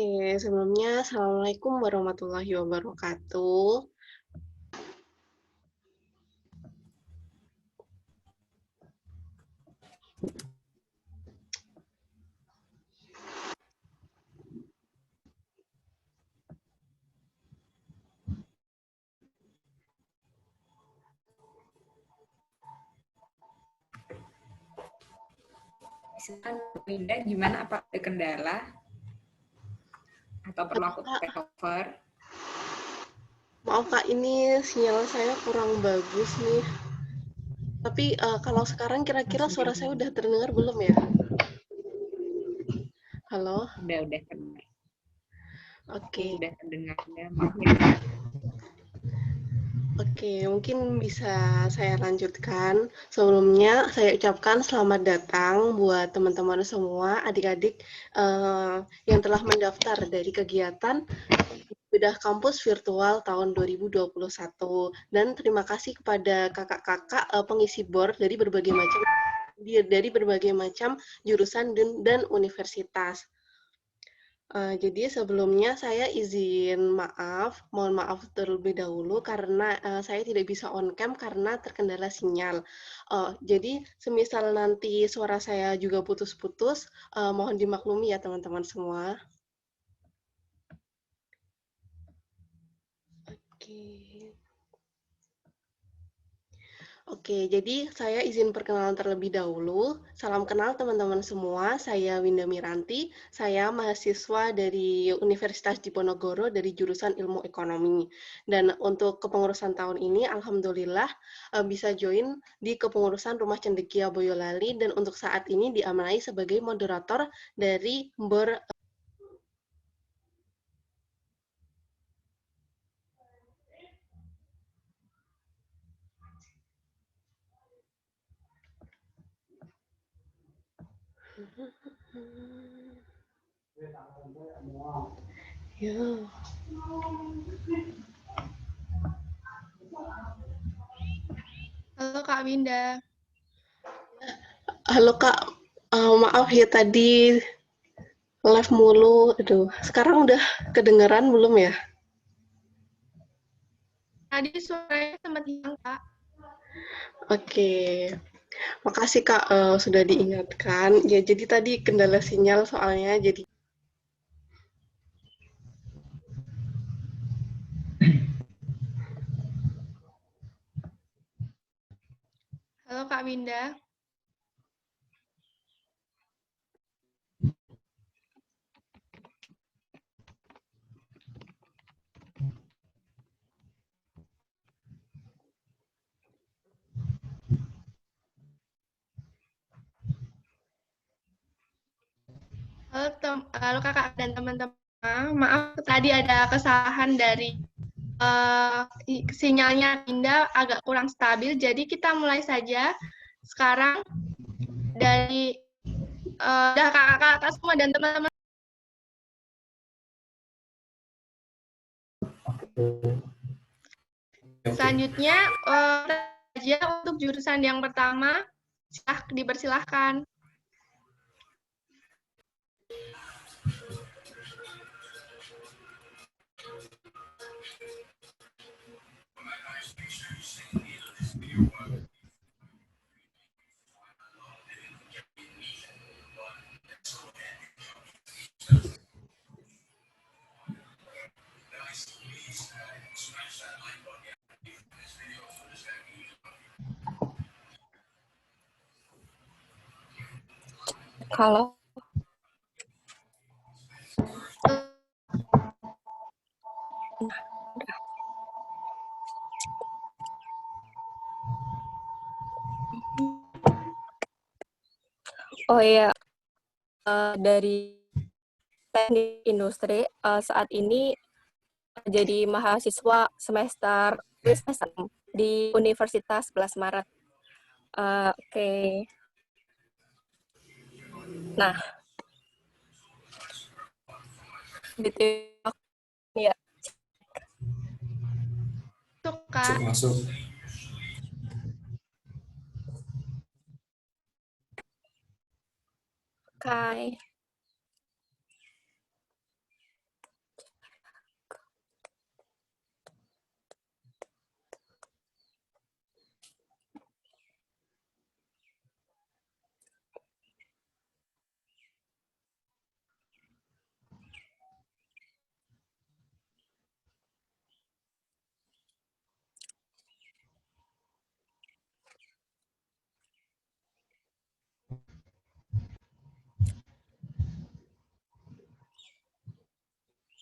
Oke, sebelumnya Assalamualaikum warahmatullahi wabarakatuh. Silakan Winda, gimana, apa ada kendala? Atau perlu aku take over? Maaf Kak, ini sinyal saya kurang bagus nih. Tapi kalau sekarang kira-kira suara saya udah terdengar belum ya? Halo? Udah kedengar. Oke. Udah terdengar ya, maaf ya Kak. Oke, mungkin bisa saya lanjutkan. Sebelumnya saya ucapkan selamat datang buat teman-teman semua, adik-adik yang telah mendaftar dari kegiatan Bedah Kampus Virtual tahun 2021. Dan terima kasih kepada kakak-kakak pengisi BOR dari berbagai macam jurusan dan universitas. Jadi sebelumnya saya izin mohon maaf terlebih dahulu karena saya tidak bisa on cam karena terkendala sinyal. Jadi semisal nanti suara saya juga putus-putus, mohon dimaklumi ya teman-teman semua. Oke, jadi saya izin perkenalan terlebih dahulu. Salam kenal teman-teman semua, saya Winda Miranti, saya mahasiswa dari Universitas Diponegoro dari jurusan Ilmu Ekonomi. Dan untuk kepengurusan tahun ini, Alhamdulillah bisa join di kepengurusan Rumah Cendekia Boyolali, dan untuk saat ini diamanai sebagai moderator dari BOR. Ya. Halo Kak Winda. Halo Kak, maaf ya tadi live mulu. Aduh, sekarang udah kedengeran belum ya? Tadi suaranya sempat hilang Kak. Oke, makasih Kak sudah diingatkan. Ya, jadi tadi kendala sinyal soalnya jadi. Halo Kak Winda. Halo Kakak dan teman-teman. Maaf tadi ada kesalahan dari sinyalnya Winda agak kurang stabil. Jadi kita mulai saja sekarang dari kakak-kakak semua dan teman-teman. Selanjutnya saja untuk jurusan yang pertama, dipersilahkan. Kalau oh ya, dari teknik industri saat ini jadi mahasiswa semester di Universitas 11 Maret. Oke. Nah, gitu ya. Masuk. Oke.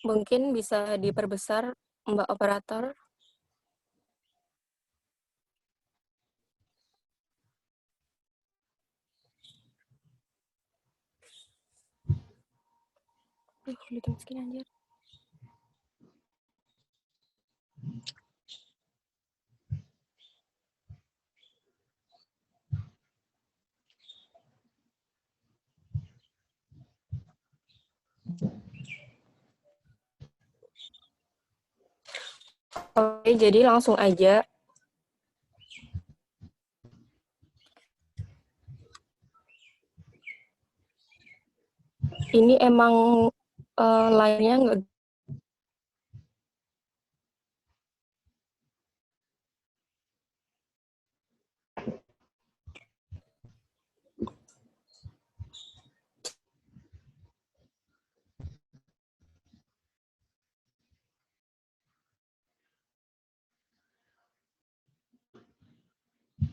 Mungkin bisa diperbesar, Mbak Operator. Dimasukin anjir. Oke, jadi langsung aja. Ini emang line-nya nggak.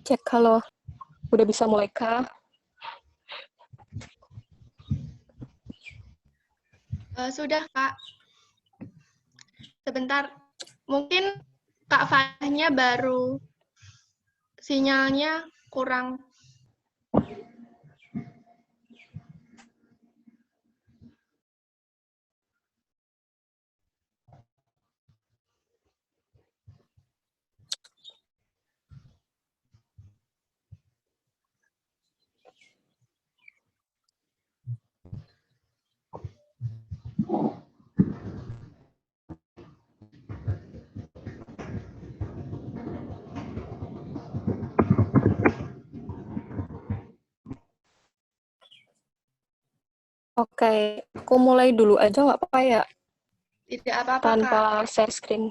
Cek kalau udah bisa mulai kah? Sudah, Kak. Sebentar. Mungkin Kak Fahnya baru sinyalnya kurang. Oke, aku mulai dulu aja nggak apa-apa ya? Tidak apa-apa, Kak. Tanpa share screen.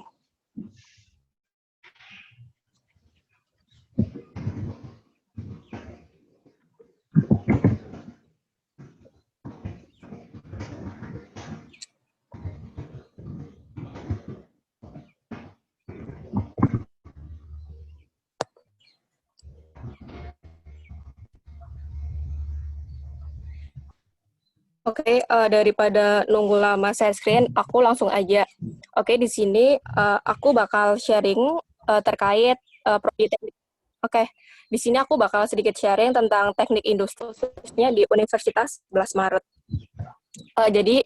Oke, daripada nunggu lama share screen, aku langsung aja. Oke, di sini aku bakal sharing terkait prodi teknik. Oke, di sini aku bakal sedikit sharing tentang teknik industri khususnya di Universitas 11 Maret. Jadi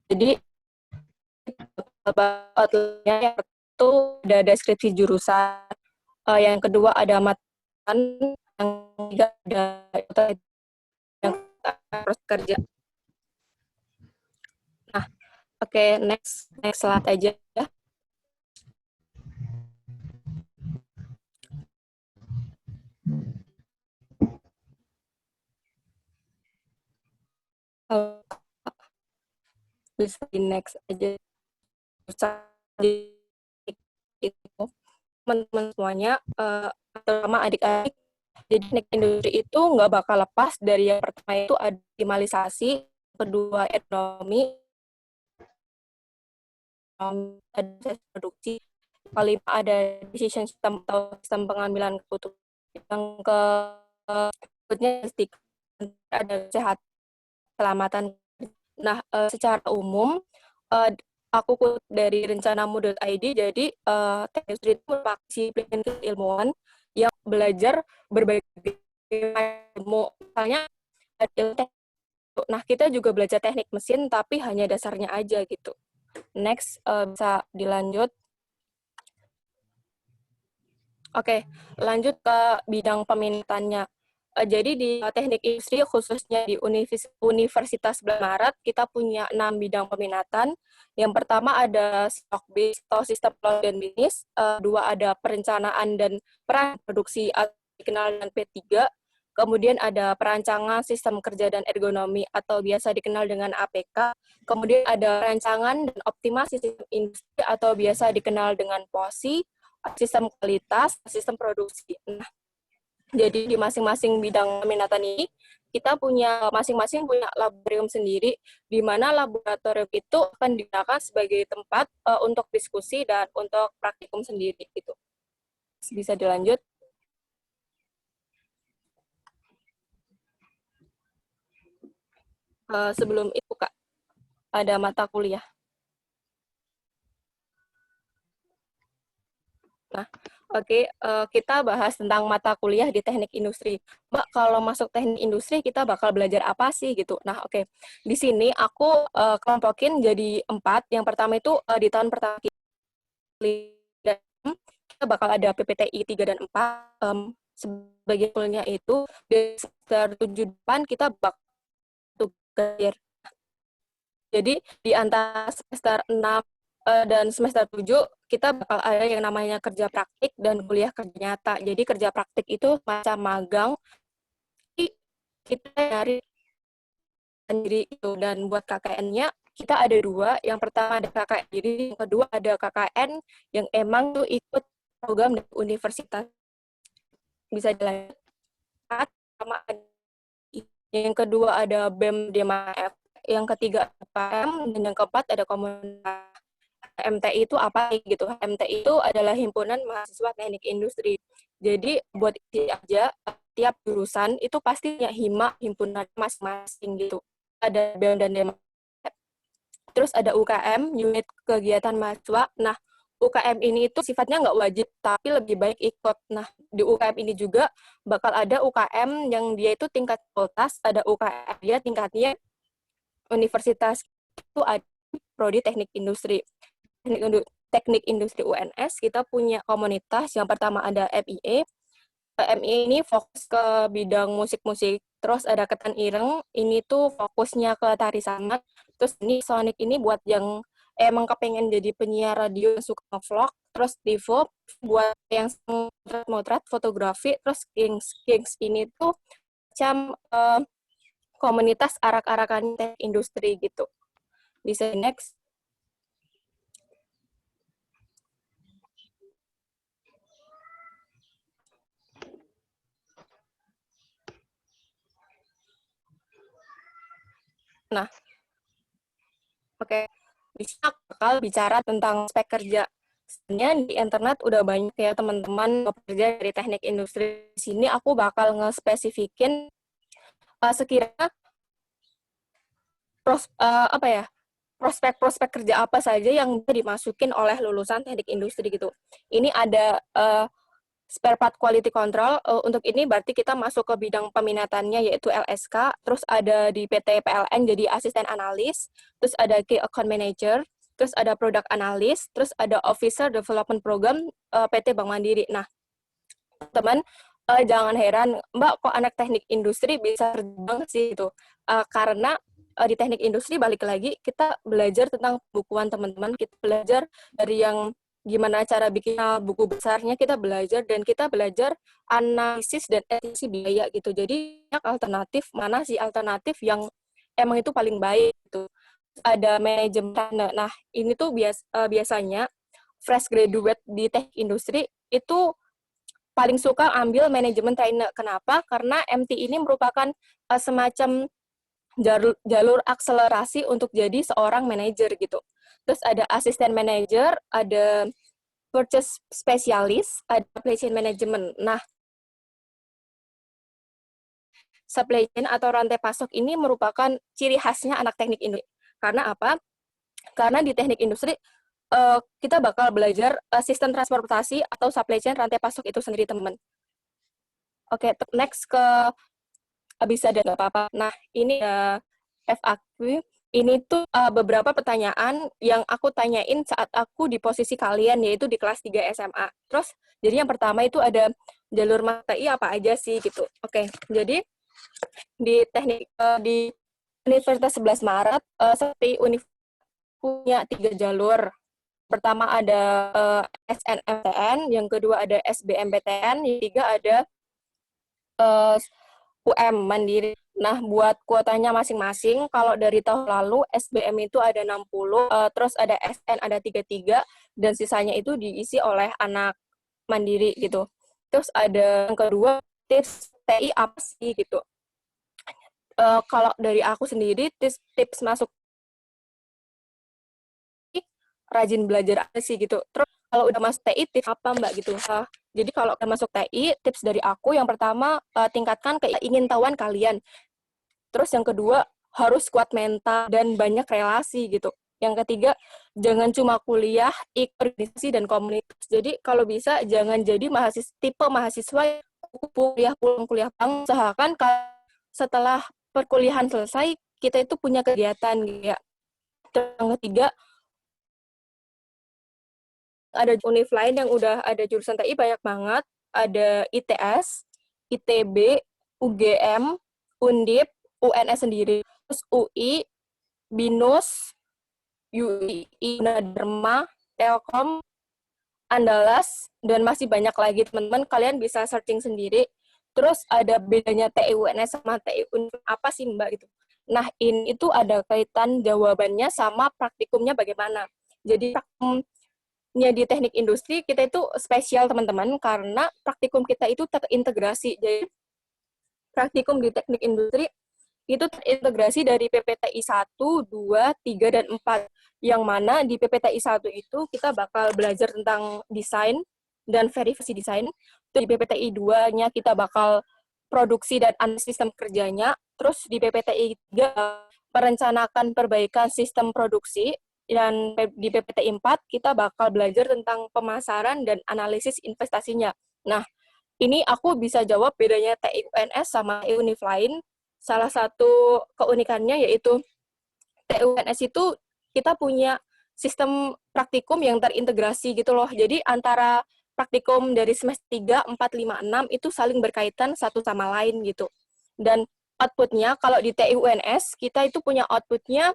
Jadi yang itu ada deskripsi jurusan, yang kedua ada matan, yang ketiga ada yang harus kerja. Nah, oke, next slide aja ya. Bisa di next aja. Itu teman-teman semuanya, terutama adik-adik, jadi teknik industri itu nggak bakal lepas dari yang pertama itu ada optimalisasi, kedua ekonomi, ada produksi, kelima ada decision system atau sistem pengambilan keputusan, yang berikutnya ada kesehatan, keselamatan. Nah, secara umum, aku kutip dari rencanamu.id, jadi teknik industri itu merupakan disiplin keilmuan yang belajar berbagai ilmu. Misalnya, nah kita juga belajar teknik mesin, tapi hanya dasarnya aja gitu. Next, bisa dilanjut. Oke, lanjut ke bidang peminatannya. Jadi di teknik industri khususnya di Universitas 11 Maret kita punya 6 bidang peminatan. Yang pertama ada stock based atau sistem plot dan bisnis, dua ada perencanaan dan peran produksi atau dikenal dengan P3. Kemudian ada perancangan sistem kerja dan ergonomi atau biasa dikenal dengan APK. Kemudian ada perancangan dan optimasi sistem industri atau biasa dikenal dengan POSI, sistem kualitas, sistem produksi. Nah, jadi di masing-masing bidang peminatan ini kita punya masing-masing punya laboratorium sendiri, di mana laboratorium itu akan digunakan sebagai tempat untuk diskusi dan untuk praktikum sendiri gitu. Bisa dilanjut. Sebelum itu Kak, ada mata kuliah. Nah, oke, kita bahas tentang mata kuliah di teknik industri. Mbak, kalau masuk teknik industri kita bakal belajar apa sih gitu? Nah, oke. Di sini aku kelompokin jadi 4. Yang pertama itu di tahun pertama kita bakal ada PPTI 3 dan 4. Sebagai goalnya itu di semester 7 depan kita bakal tugas. Jadi di antara semester 6 dan semester 7 kita bakal ada yang namanya kerja praktik dan kuliah kerja nyata. Jadi kerja praktik itu macam magang, kita nyari sendiri itu. Dan buat KKN-nya kita ada 2. Yang pertama ada KKN diri, yang kedua ada KKN yang emang tuh ikut program dari universitas. Bisa dilihat sama yang kedua ada BEM DMAF, yang ketiga UKM, dan yang keempat ada komunitas. HMTI itu apa gitu? HMTI itu adalah himpunan mahasiswa teknik industri. Jadi buat isi aja tiap jurusan itu pasti punya himpunan masing-masing gitu. Ada BEM dan DMAF. Terus ada UKM, unit kegiatan mahasiswa. Nah, UKM ini itu sifatnya nggak wajib, tapi lebih baik ikut. Nah, di UKM ini juga bakal ada UKM yang dia itu tingkat fakultas, ada UKM dia tingkatnya universitas. Itu ada prodi teknik industri. Teknik industri UNS, kita punya komunitas. Yang pertama ada FIE. FIE ini fokus ke bidang musik-musik. Terus ada Ketan Ireng, ini tuh fokusnya ke tari saman. Terus ini Sonic ini buat yang emang kepengen jadi penyiar radio yang suka nge-vlog. Terus Divo buat yang motret fotografi. Terus Kings ini tuh macam komunitas arak-arakan teknik industri gitu. Bisa next. Nah, oke. Bisa bakal bicara tentang spek kerja. Sebenarnya di internet udah banyak ya teman-teman bekerja dari teknik industri. Di sini aku bakal nge-spesifikin sekiranya prospek-prospek kerja apa saja yang bisa dimasukin oleh lulusan teknik industri gitu. Ini ada spare part quality control. Untuk ini berarti kita masuk ke bidang peminatannya yaitu LSK. Terus ada di PT PLN jadi asisten analis. Terus ada key account manager. Terus ada product analyst. Terus ada officer development program PT Bank Mandiri. Nah, teman jangan heran, Mbak kok anak teknik industri bisa terbang sih itu. Karena di teknik industri balik lagi kita belajar tentang bukuan teman-teman. Kita belajar dari yang gimana cara bikin buku besarnya, kita belajar, dan kita belajar analisis dan estimasi biaya gitu. Jadi alternatif, mana sih alternatif yang emang itu paling baik gitu. Ada manajemen. Nah, ini tuh biasanya fresh graduate di teknik industri itu paling suka ambil manajemen trainer. Kenapa? Karena MT ini merupakan semacam jalur akselerasi untuk jadi seorang manajer gitu. Terus ada asisten manager, ada purchase specialist, ada supply chain management. Nah, supply chain atau rantai pasok ini merupakan ciri khasnya anak teknik industri. Karena apa? Karena di teknik industri kita bakal belajar sistem transportasi atau supply chain rantai pasok itu sendiri, teman. Oke, next ke bisa dan nggak apa-apa. Nah, ini FAQ. Ini tuh beberapa pertanyaan yang aku tanyain saat aku di posisi kalian, yaitu di kelas 3 SMA. Terus, jadi yang pertama itu ada jalur MATI apa aja sih gitu. Oke, jadi di teknik di Universitas 11 Maret, seperti universitas punya 3 jalur. Pertama ada SNMPTN, yang kedua ada SBMPTN, yang ketiga ada UM Mandiri. Nah, buat kuotanya masing-masing, kalau dari tahun lalu SBM itu ada 60, terus ada SN ada 33, dan sisanya itu diisi oleh anak mandiri gitu. Terus ada yang kedua, tips TI apa sih gitu. kalau dari aku sendiri, tips masuk rajin belajar aja sih gitu. Terus kalau udah masuk TI, tips apa Mbak gitu? Jadi kalau udah masuk TI, tips dari aku yang pertama, tingkatkan keingintahuan kalian. Terus yang kedua, harus kuat mental dan banyak relasi gitu. Yang ketiga, jangan cuma kuliah, ikut organisasi dan komunitas. Jadi kalau bisa jangan jadi tipe mahasiswa yang kuliah pulang kuliah pulang. Usahakan setelah perkuliahan selesai, kita itu punya kegiatan gitu ya. Terus yang ketiga, ada univ lain yang udah ada jurusan TI banyak banget. Ada ITS, ITB, UGM, Undip, UNS sendiri, terus UI, BINUS, UI, Gunadarma, Telkom, Andalas, dan masih banyak lagi teman-teman. Kalian bisa searching sendiri. Terus ada bedanya TI UNS sama TI Univ apa sih Mbak gitu. Nah ini itu ada kaitan jawabannya sama praktikumnya bagaimana. Jadi praktikumnya di teknik industri kita itu spesial teman-teman karena praktikum kita itu terintegrasi. Jadi praktikum di teknik industri itu terintegrasi dari PPTI 1, 2, 3, dan 4. Yang mana di PPTI 1 itu kita bakal belajar tentang desain dan verifikasi desain. Di PPTI 2-nya kita bakal produksi dan analisis sistem kerjanya. Terus di PPTI 3 merencanakan perbaikan sistem produksi. Dan di PPTI 4 kita bakal belajar tentang pemasaran dan analisis investasinya. Nah, ini aku bisa jawab bedanya TI UNS sama TI Univ lain. Salah satu keunikannya yaitu TI UNS itu kita punya sistem praktikum yang terintegrasi gitu loh. Jadi antara praktikum dari semester 3, 4, 5, 6 itu saling berkaitan satu sama lain gitu. Dan outputnya, kalau di TI UNS, kita itu punya outputnya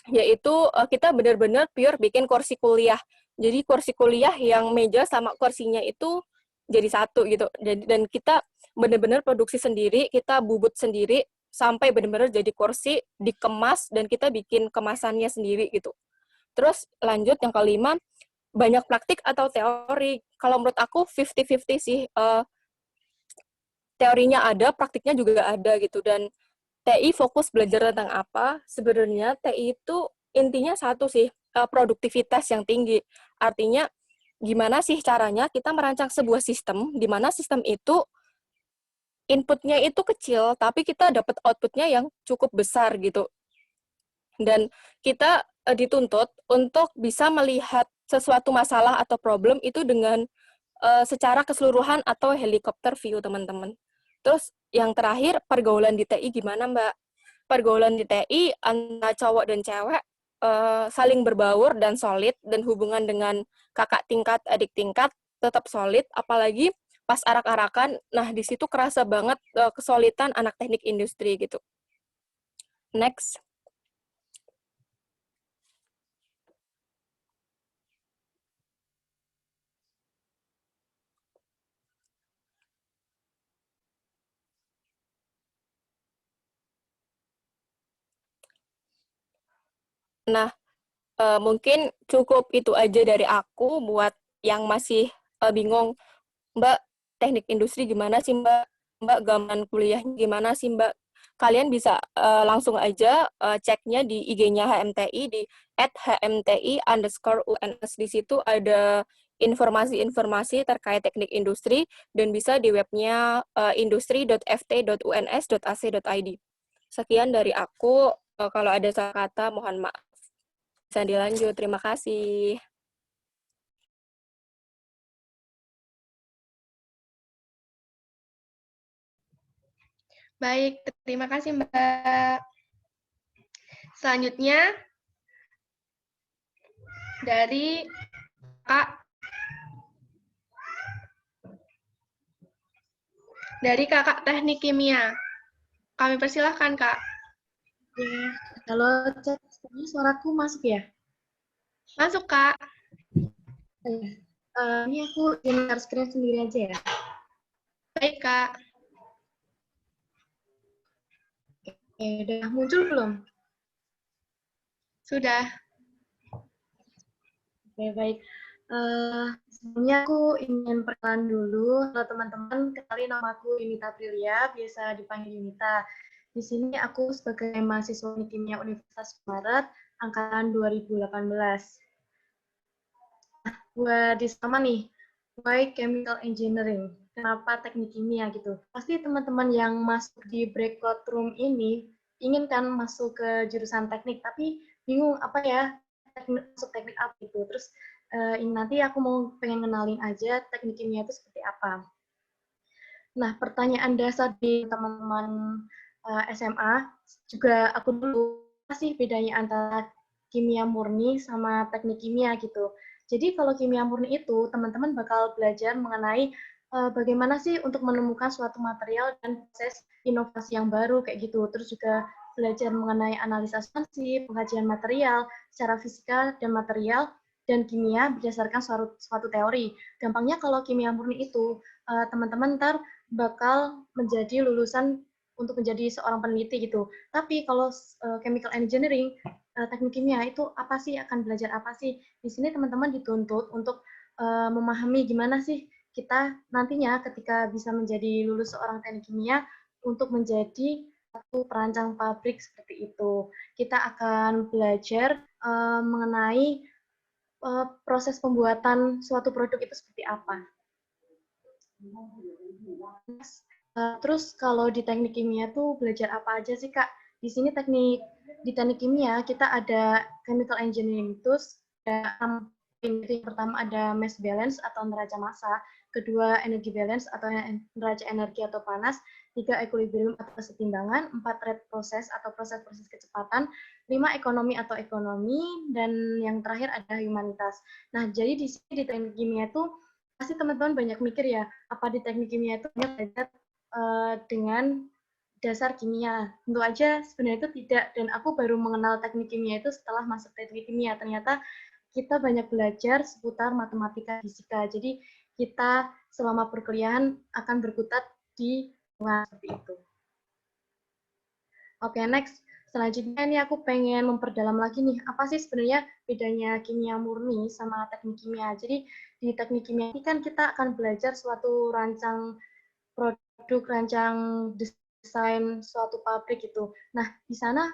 yaitu kita benar-benar pure bikin kursi kuliah. Jadi kursi kuliah yang meja sama kursinya itu jadi satu gitu. Dan kita benar-benar produksi sendiri, kita bubut sendiri, sampai benar-benar jadi kursi, dikemas, dan kita bikin kemasannya sendiri gitu. Terus lanjut yang kelima, banyak praktik atau teori. Kalau menurut aku 50-50 sih. Teorinya ada, praktiknya juga ada gitu. Dan TI fokus belajar tentang apa? Sebenarnya TI itu intinya satu sih, produktivitas yang tinggi. Artinya gimana sih caranya kita merancang sebuah sistem, di mana sistem itu inputnya itu kecil, tapi kita dapat outputnya yang cukup besar gitu. Dan kita dituntut untuk bisa melihat sesuatu masalah atau problem itu dengan secara keseluruhan atau helikopter view, teman-teman. Terus yang terakhir, pergaulan di TI gimana, Mbak? Pergaulan di TI antara cowok dan cewek saling berbaur dan solid, dan hubungan dengan kakak tingkat, adik tingkat tetap solid, apalagi pas arak-arakan, nah di situ kerasa banget kesolidan anak teknik industri gitu. Next. Nah, mungkin cukup itu aja dari aku buat yang masih bingung, Mbak, teknik industri gimana sih, Mbak? Mbak, gambaran kuliahnya gimana sih, Mbak? Kalian bisa langsung aja ceknya di IG-nya HMTI di @hmti_UNS. Di situ ada informasi-informasi terkait teknik industri dan bisa di webnya industri.ft.uns.ac.id. Sekian dari aku. Kalau ada salah kata, mohon maaf. Bisa dilanjut. Terima kasih. Baik, terima kasih Mbak. Selanjutnya dari Kakak Teknik Kimia. Kami persilahkan, Kak. Ya, halo, Chat. Suaraku masuk ya? Masuk, Kak. Ini aku share screen sendiri aja ya. Baik, Kak. Udah muncul belum? Sudah. Oke, baik. Sebelumnya aku ingin perkenalan dulu. Halo teman-teman, kenalin nama aku Yunita Prilia, biasa dipanggil Yunita. Di sini aku sebagai mahasiswa kimia Universitas Barat angkatan 2018. Buat sama nih, why chemical engineering? Kenapa teknik kimia gitu? Pasti teman-teman yang masuk di breakout room ini ingin kan masuk ke jurusan teknik, tapi bingung apa ya masuk teknik apa gitu. Terus ini nanti aku mau pengen kenalin aja teknik kimia itu seperti apa. Nah, pertanyaan dasar di teman-teman SMA juga aku dulu, apa sih bedanya antara kimia murni sama teknik kimia gitu. Jadi kalau kimia murni itu teman-teman bakal belajar mengenai bagaimana sih untuk menemukan suatu material dan proses inovasi yang baru kayak gitu. Terus juga belajar mengenai analisa substansi, pengkajian material secara fisika dan material dan kimia berdasarkan suatu teori. Gampangnya kalau kimia murni itu teman-teman ntar bakal menjadi lulusan untuk menjadi seorang peneliti gitu. Tapi kalau chemical engineering, teknik kimia itu apa sih, akan belajar apa sih? Di sini teman-teman dituntut untuk memahami gimana sih kita nantinya ketika bisa menjadi lulus seorang teknik kimia untuk menjadi satu perancang pabrik seperti itu. Kita akan belajar mengenai proses pembuatan suatu produk itu seperti apa. Terus kalau di teknik kimia tuh belajar apa aja sih Kak? Di sini di teknik kimia kita ada chemical engineering, terus ada yang pertama ada mass balance atau neraca massa, kedua energy balance atau neraca energi atau panas, tiga equilibrium atau kesetimbangan, empat rate proses atau proses-proses kecepatan, lima ekonomi atau ekonomi, dan yang terakhir ada humanitas. Nah, jadi di sini di teknik kimia tuh pasti teman-teman banyak mikir ya, apa di teknik kimia itu hanya belajar dengan dasar kimia. Tentu aja sebenarnya itu tidak, dan aku baru mengenal teknik kimia itu setelah masuk teknik kimia. Ternyata kita banyak belajar seputar matematika, fisika. Jadi kita selama perkuliahan akan berkutat di lingkungan seperti itu. Oke, next. Selanjutnya ini aku pengen memperdalam lagi nih, apa sih sebenarnya bedanya kimia murni sama teknik kimia. Jadi di teknik kimia ini kan kita akan belajar suatu rancang produk, rancang desain suatu pabrik gitu. Nah, di sana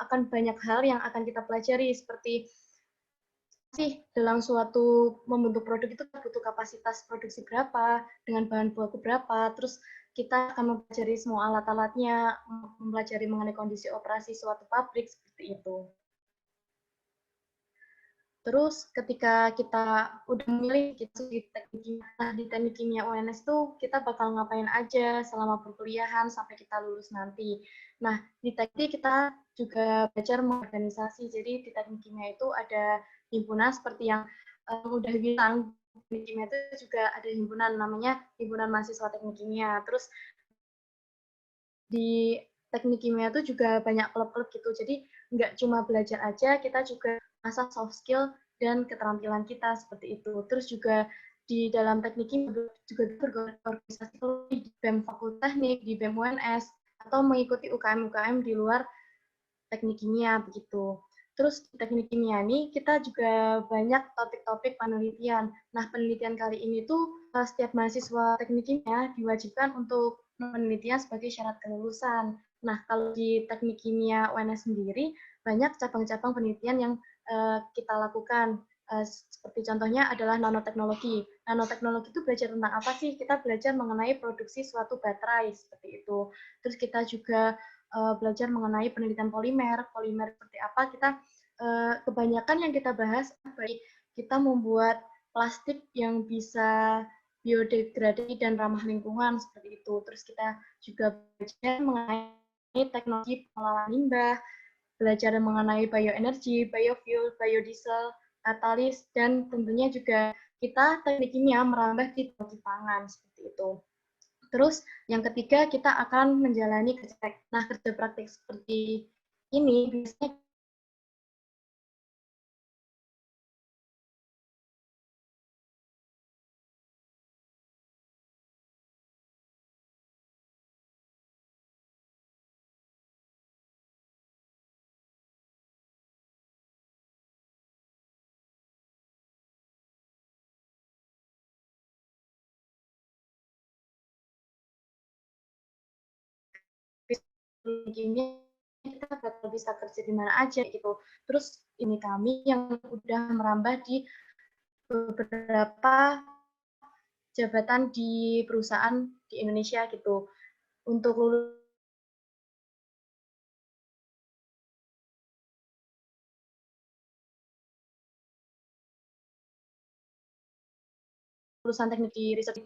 akan banyak hal yang akan kita pelajari seperti sih dalam suatu membentuk produk itu butuh kapasitas produksi berapa, dengan bahan baku berapa, terus kita akan mempelajari semua alat-alatnya, mempelajari mengenai kondisi operasi suatu pabrik seperti itu. Terus ketika kita udah memilih gitu di teknik kimia, di teknik kimia UNS tuh kita bakal ngapain aja selama perkuliahan sampai kita lulus nanti. Nah, di teknik kita juga belajar mengorganisasi. Jadi di teknik kimia itu ada himpunan seperti yang udah bilang, teknik kimia itu juga ada himpunan namanya Himpunan Mahasiswa Teknik Kimia. Terus di teknik kimia itu juga banyak klub-klub gitu. Jadi nggak cuma belajar aja, kita juga asah soft skill dan keterampilan kita seperti itu. Terus juga di dalam teknik kimia juga berorganisasi di BEM Fakultas Teknik, di BEM UNS, atau mengikuti UKM-UKM di luar teknik kimia begitu. Terus di teknik kimia ini kita juga banyak topik-topik penelitian. Nah, penelitian kali ini tuh setiap mahasiswa teknik kimia diwajibkan untuk penelitian sebagai syarat kelulusan. Nah, kalau di teknik kimia UNS sendiri banyak cabang-cabang penelitian yang kita lakukan. Seperti contohnya adalah nanoteknologi. Nanoteknologi itu belajar tentang apa sih? Kita belajar mengenai produksi suatu baterai seperti itu. Terus kita juga belajar mengenai penelitian polimer, polimer seperti apa, kita kebanyakan yang kita bahas, baik kita membuat plastik yang bisa biodegradasi dan ramah lingkungan seperti itu. Terus kita juga belajar mengenai teknologi pengelolaan limbah, belajar mengenai bioenergi, biofuel, biodiesel, katalis, dan tentunya juga kita teknik kimia merambah di teknologi pangan seperti itu. Terus yang ketiga kita akan menjalani kerja praktik. Nah, kerja praktik seperti ini biasanya kimia kita bakal bisa kerja di mana aja gitu. Terus ini kami yang udah merambah di beberapa jabatan di perusahaan di Indonesia gitu. Untuk lulusan teknik di riset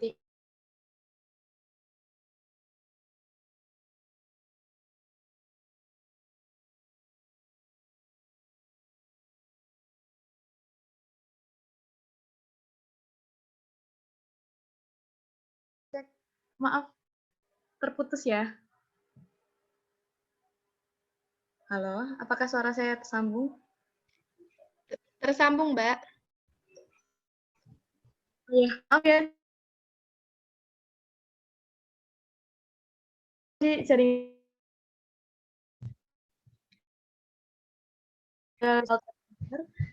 maaf terputus ya. Halo, apakah suara saya tersambung? Tersambung, Mbak. Iya, maaf ya. Jadi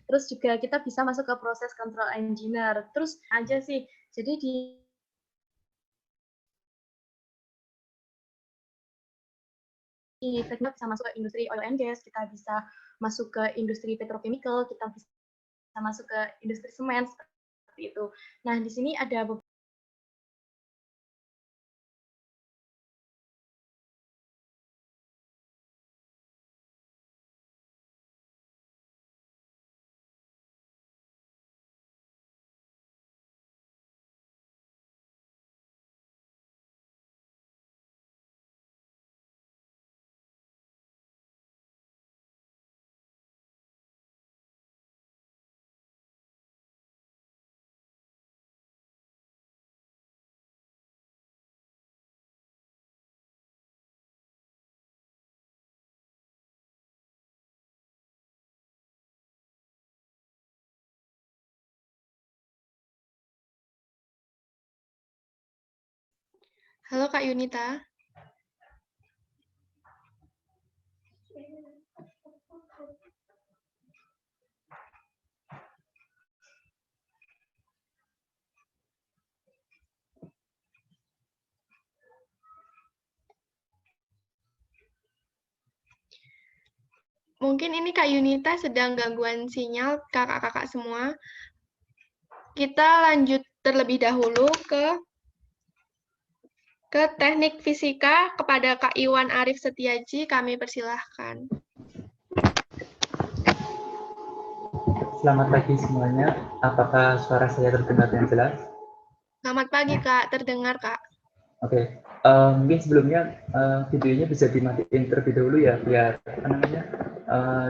terus juga kita bisa masuk ke proses control engineer. Terus aja sih. Jadi di teknik bisa masuk ke industri oil and gas, kita bisa masuk ke industri petrochemical, kita bisa masuk ke industri semen seperti itu. Nah, di sini ada beberapa Halo Kak Yunita. Mungkin ini Kak Yunita sedang gangguan sinyal kakak-kakak semua. Kita lanjut terlebih dahulu ke teknik fisika kepada Kak Iwan Arif Setiaji, kami persilahkan. Selamat pagi semuanya. Apakah suara saya terdengar dengan jelas? Selamat pagi Kak, terdengar Kak. Oke. Mungkin sebelumnya videonya bisa dimatiin terlebih dahulu ya, biar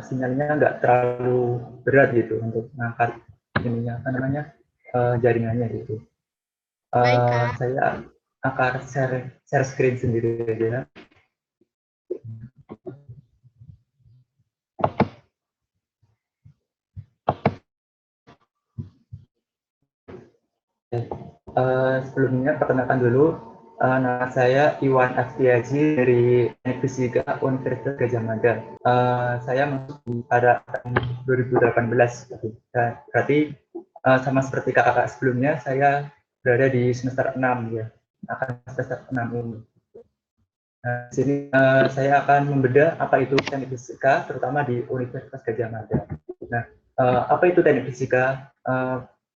sinyalnya nggak terlalu berat gitu untuk mengangkat ininya jaringannya gitu. Baik Kak. Saya akan share screen sendiri aja. Sebelumnya perkenalkan dulu, nama saya Iwan Setiaji dari Teknik Fisika Universitas Gadjah Mada. Saya masuk pada tahun 2018, berarti sama seperti kakak-kakak sebelumnya, saya berada di semester 6 ya, akan semester 6 ini. Di sini saya akan membedah apa itu teknik fisika, terutama di Universitas Gadjah Mada. Nah, apa itu teknik fisika?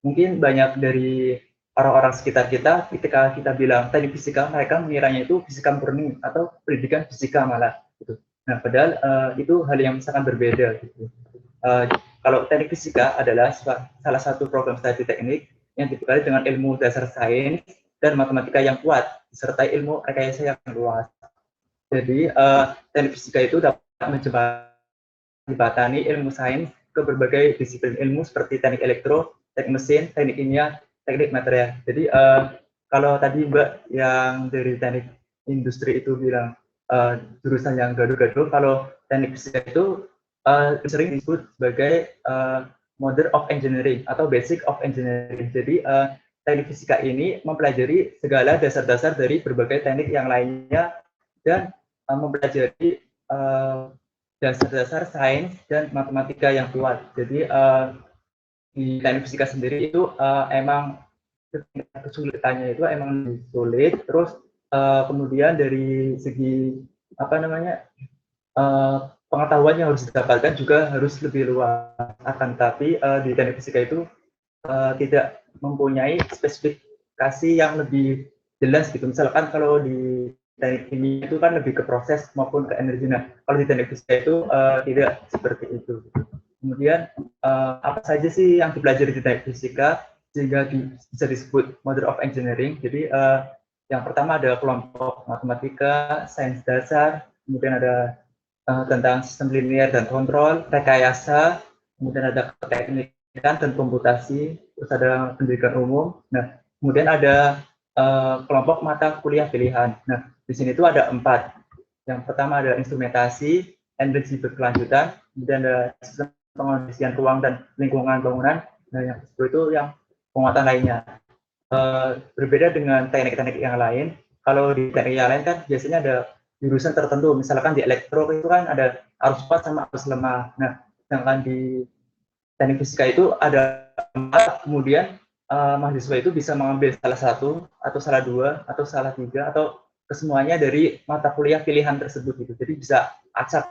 Mungkin banyak dari orang-orang sekitar kita, ketika kita bilang teknik fisika, mereka mengiranya itu fisika murni atau pendidikan fisika malah. Gitu. Nah, padahal itu hal yang sangat berbeda. Gitu. Kalau teknik fisika adalah salah satu program studi teknik yang dibekali dengan ilmu dasar sains dan matematika yang kuat, disertai ilmu rekayasa yang luas. Jadi, teknik fisika itu dapat menjembatani ilmu sains ke berbagai disiplin ilmu seperti teknik elektro, teknik mesin, teknik kimia, teknik material. Jadi kalau tadi Mbak yang dari teknik industri itu bilang jurusan yang gaduh-gaduh, kalau teknik fisika itu sering disebut sebagai Modern of Engineering atau Basic of Engineering. Jadi teknik fisika ini mempelajari segala dasar-dasar dari berbagai teknik yang lainnya dan mempelajari dasar-dasar sains dan matematika yang kuat. Jadi di teknik fisika sendiri itu emang kesulitannya itu emang sulit. Terus kemudian dari segi apa namanya, pengetahuan yang harus didapatkan juga harus lebih luas. Akan tapi di teknik fisika itu tidak mempunyai spesifikasi yang lebih jelas gitu. Misalkan kalau di teknik kimia itu kan lebih ke proses maupun ke energi. Nah, kalau di teknik fisika itu tidak seperti itu. Kemudian apa saja sih yang dipelajari di teknik fisika sehingga bisa disebut Mother of Engineering? Jadi yang pertama ada kelompok matematika, sains dasar, kemudian ada tentang sistem linear dan kontrol, rekayasa, kemudian ada keteknikan dan komputasi, terus ada pendidikan umum. Nah, kemudian ada kelompok mata kuliah pilihan. Nah, di sini tuh ada 4. Yang pertama ada instrumentasi, energi berkelanjutan, kemudian ada sistem pengondisian ruang dan lingkungan bangunan. Nah, yang itu yang penguatan lainnya. Berbeda dengan teknik-teknik yang lain, kalau di teknik yang lain kan biasanya ada jurusan tertentu, misalkan di elektro itu kan ada arus kuat sama arus lemah. Nah, sedangkan di teknik fisika itu ada 4, kemudian mahasiswa itu bisa mengambil salah satu, atau salah 2, atau salah 3, atau kesemuanya dari mata kuliah pilihan tersebut gitu. Jadi bisa acak,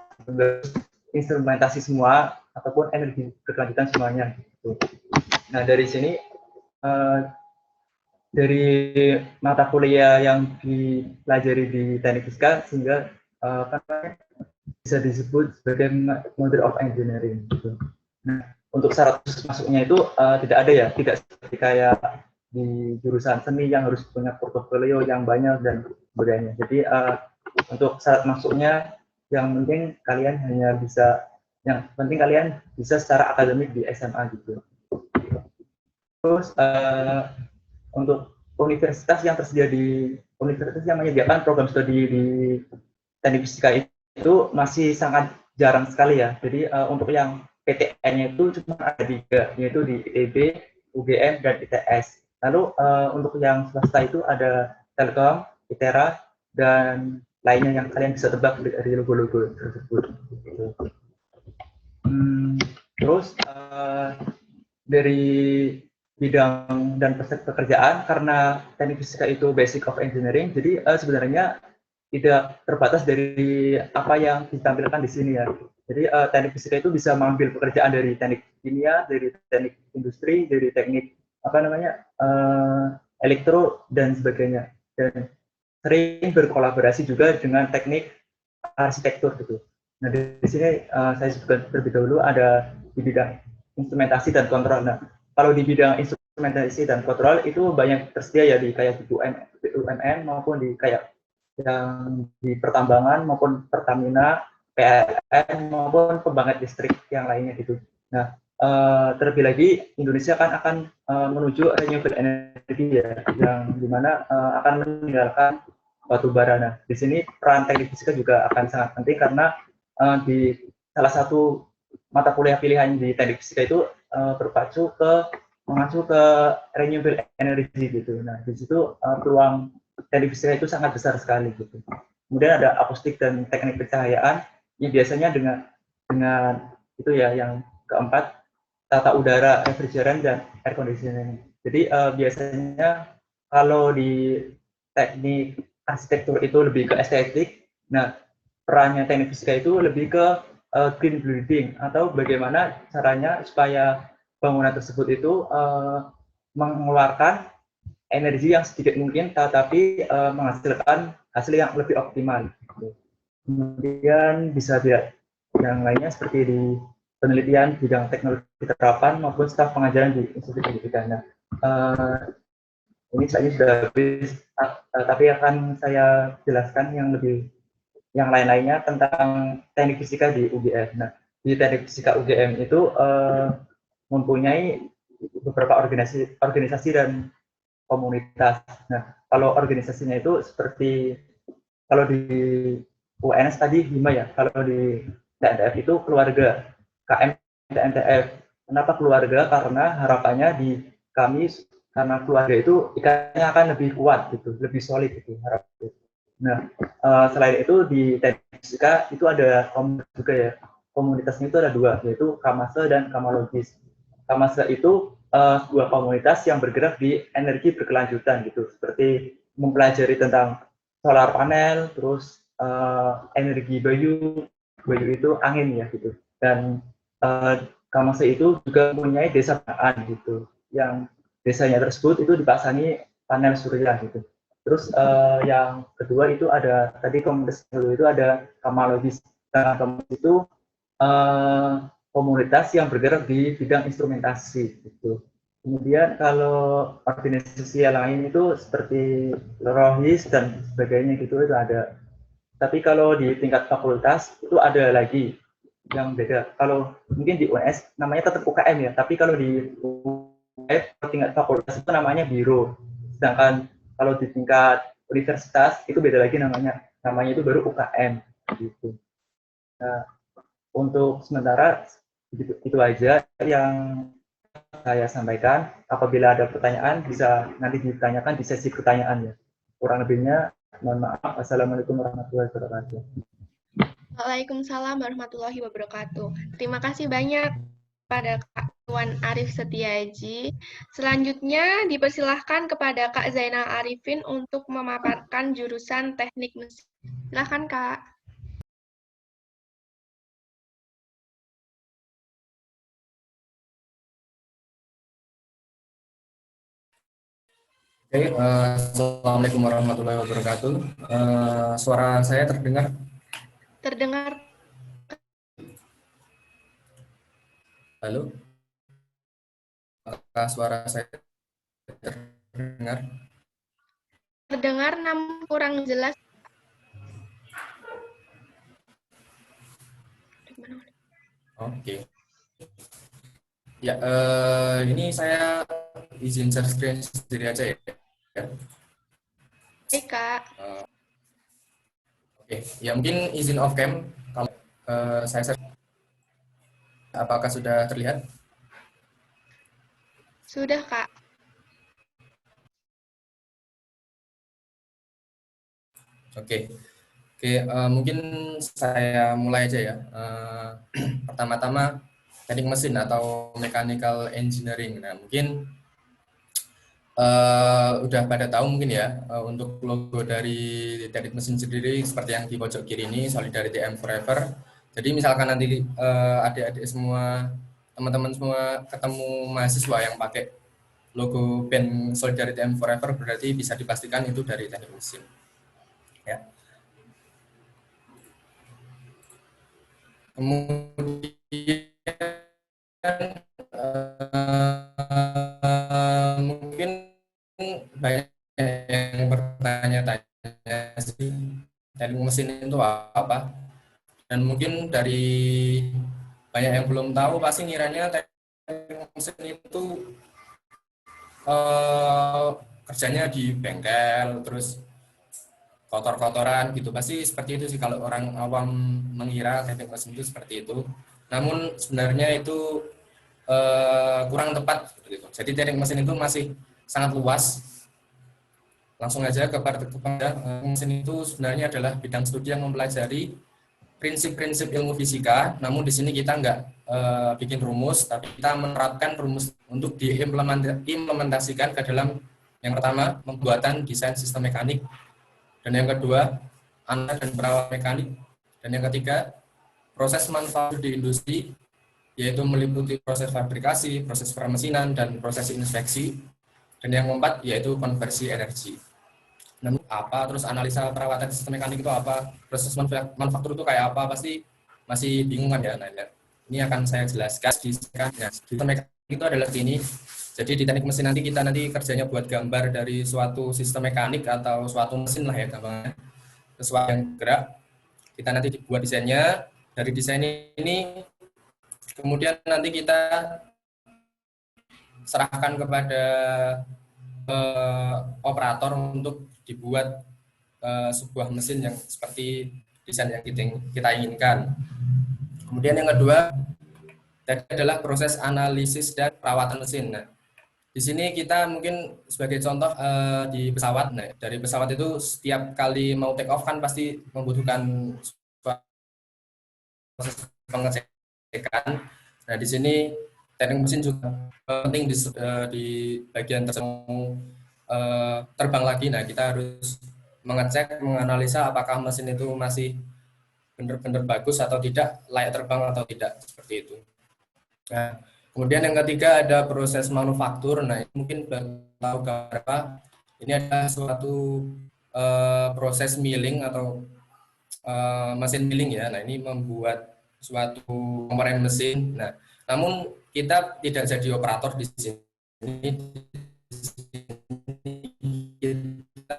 instrumentasi semua, ataupun energi berkelanjutan semuanya. Gitu. Nah, dari sini, dari mata kuliah yang dipelajari di teknik fisika sehingga bisa disebut sebagai Mother of Engineering. Gitu. Nah, untuk syarat masuknya itu tidak ada ya, tidak seperti kayak di jurusan seni yang harus punya portofolio yang banyak dan sebagainya. Jadi untuk syarat masuknya yang penting kalian hanya bisa, yang penting kalian bisa secara akademik di SMA gitu. Terus untuk universitas yang tersedia di universitas yang menyediakan program studi di teknik fisika itu masih sangat jarang sekali ya. Jadi untuk yang PTN-nya itu cuma ada 3, yaitu di ITB, UGM, dan ITS. Lalu untuk yang swasta itu ada Telkom, ITERA, dan lainnya yang kalian bisa tebak dari logo-logo tersebut. Terus dari bidang dan pekerjaan, karena teknik fisika itu basic of engineering, jadi sebenarnya tidak terbatas dari apa yang ditampilkan di sini ya. Jadi teknik fisika itu bisa mengambil pekerjaan dari teknik kimia, dari teknik industri, dari teknik apa namanya elektro dan sebagainya. Dan sering berkolaborasi juga dengan teknik arsitektur gitu. Nah, di sini saya sebutkan terlebih dahulu ada di bidang instrumentasi dan kontrol. Nah, kalau di bidang instrumentasi dan kontrol itu banyak tersedia ya di kayak di BUMN maupun di kayak yang di pertambangan maupun Pertamina, PLN maupun pembangkit listrik yang lainnya gitu. Nah, terlebih lagi Indonesia kan akan menuju renewable energy ya, yang dimana akan meninggalkan batu bara. Nah, di sini peran teknik fisika juga akan sangat penting karena di salah satu mata kuliah pilihan di teknik fisika itu mengacu ke renewable energy gitu. Nah, di situ peluang teknik fisika itu sangat besar sekali gitu. Kemudian ada akustik dan teknik pencahayaan, yang biasanya dengan itu ya yang keempat, tata udara, refrigeran, dan air conditioning. Jadi biasanya kalau di teknik arsitektur itu lebih ke estetik, nah perannya teknik fisika itu lebih ke green building, atau bagaimana caranya supaya bangunan tersebut itu mengeluarkan energi yang sedikit mungkin, tetapi menghasilkan hasil yang lebih optimal. Kemudian bisa lihat yang lainnya seperti di penelitian bidang teknologi terapan maupun staf pengajaran di institusi pendidikan. Nah, ini saya sudah habis, tapi akan saya jelaskan yang lain-lainnya tentang teknik fisika di UGM. Nah, di teknik fisika UGM itu mempunyai beberapa organisasi dan komunitas. Nah, kalau organisasinya itu seperti kalau di UNS tadi HIMA ya, kalau di TNTF itu keluarga, KM TNTF. Kenapa keluarga? Karena harapannya di kami, karena keluarga itu ikannya akan lebih kuat gitu, lebih solid gitu harapannya. Nah, selain itu di teknik fisika itu ada komunitas juga ya. Komunitasnya itu ada 2, yaitu Kamase dan Kamalogis. Kamase itu sebuah komunitas yang bergerak di energi berkelanjutan gitu, seperti mempelajari tentang solar panel, terus energi Bayu itu angin ya gitu. Dan Kamase itu juga mempunyai desa binaan gitu, yang desanya tersebut itu dipasangi panel surya gitu. Terus yang kedua itu ada tadi komunitas dulu itu ada Kamalogis. Nah, komunitas itu komunitas yang bergerak di bidang instrumentasi gitu. Kemudian kalau organisasi yang lain itu seperti Rohis dan sebagainya gitu itu ada. Tapi kalau di tingkat fakultas itu ada lagi yang beda. Kalau mungkin di UNS namanya tetap UKM ya, tapi kalau di tingkat fakultas itu namanya biro. Sedangkan kalau di tingkat universitas itu beda lagi namanya itu baru UKM gitu. Nah, untuk sementara itu aja yang saya sampaikan. Apabila ada pertanyaan bisa nanti ditanyakan di sesi pertanyaan ya. Kurang lebihnya mohon maaf. Assalamualaikum warahmatullahi wabarakatuh. Waalaikumsalam warahmatullahi wabarakatuh. Terima kasih banyak pada Kak Iwan Arif Setiaji. Selanjutnya dipersilahkan kepada Kak Zainal Arifin untuk memaparkan jurusan teknik mesin. Silahkan Kak. Oke, Assalamualaikum warahmatullahi wabarakatuh. Suara saya terdengar? Terdengar. Halo? Apakah suara saya terdengar? Terdengar namun kurang jelas. Oke. Ya, ini saya izin share screen sendiri aja ya. Baik, Kak. Oke, ya mungkin izin off cam kalau saya share. Apakah sudah terlihat? Sudah, Kak. Oke. Mungkin saya mulai aja ya. Pertama-tama teknik mesin atau mechanical engineering. Nah, mungkin udah pada tahu mungkin ya untuk logo dari teknik mesin sendiri seperti yang di pojok kiri ini, Solidarity and Forever. Jadi misalkan nanti adik-adik semua, teman-teman semua ketemu mahasiswa yang pakai logo band Solidarity and Forever, berarti bisa dipastikan itu dari teknik mesin. Ya. Kemudian mungkin banyak yang bertanya-tanya sih teknik mesin itu apa, dan mungkin dari banyak yang belum tahu pasti ngiranya teknik mesin itu kerjanya di bengkel terus kotor-kotoran gitu, pasti seperti itu sih kalau orang awam mengira teknik mesin itu seperti itu. Namun sebenarnya itu kurang tepat gitu. Jadi teknik mesin itu masih sangat luas. Langsung aja kepada mesin itu sebenarnya adalah bidang studi yang mempelajari prinsip-prinsip ilmu fisika. Namun di sini kita nggak bikin rumus, tapi kita menerapkan rumus untuk diimplementasikan ke dalam yang pertama pembuatan desain sistem mekanik, dan yang kedua analisa dan perawatan mekanik, dan yang ketiga proses manufaktur di industri, yaitu meliputi proses fabrikasi, proses permesinan, dan proses inspeksi. Dan yang keempat yaitu konversi energi. Namun apa, terus analisa perawatan sistem mekanik itu apa, proses manufaktur itu kayak apa, pasti masih bingung kan ya. Nah, ini akan saya jelaskan di sistem mekanik itu adalah ini. Jadi di teknik mesin nanti kita kerjanya buat gambar dari suatu sistem mekanik atau suatu mesin lah ya gampangnya, sesuatu yang gerak. Kita nanti dibuat desainnya, dari desain ini kemudian nanti kita serahkan kepada operator untuk dibuat sebuah mesin yang seperti desain yang kita inginkan. Kemudian yang kedua adalah proses analisis dan perawatan mesin. Nah, di sini kita mungkin sebagai contoh di pesawat. Nah, dari pesawat itu setiap kali mau take off kan pasti membutuhkan proses pengecekan. Nah, di sini teknik mesin juga penting di bagian terbang lagi. Nah, kita harus mengecek, menganalisa apakah mesin itu masih benar-benar bagus atau tidak, layak terbang atau tidak, seperti itu. Nah, kemudian yang ketiga ada proses manufaktur. Nah, ini mungkin tahu apa? Ini adalah suatu proses milling atau mesin milling ya. Nah, ini membuat suatu komponen mesin. Nah, namun kita tidak jadi operator di sini. Kita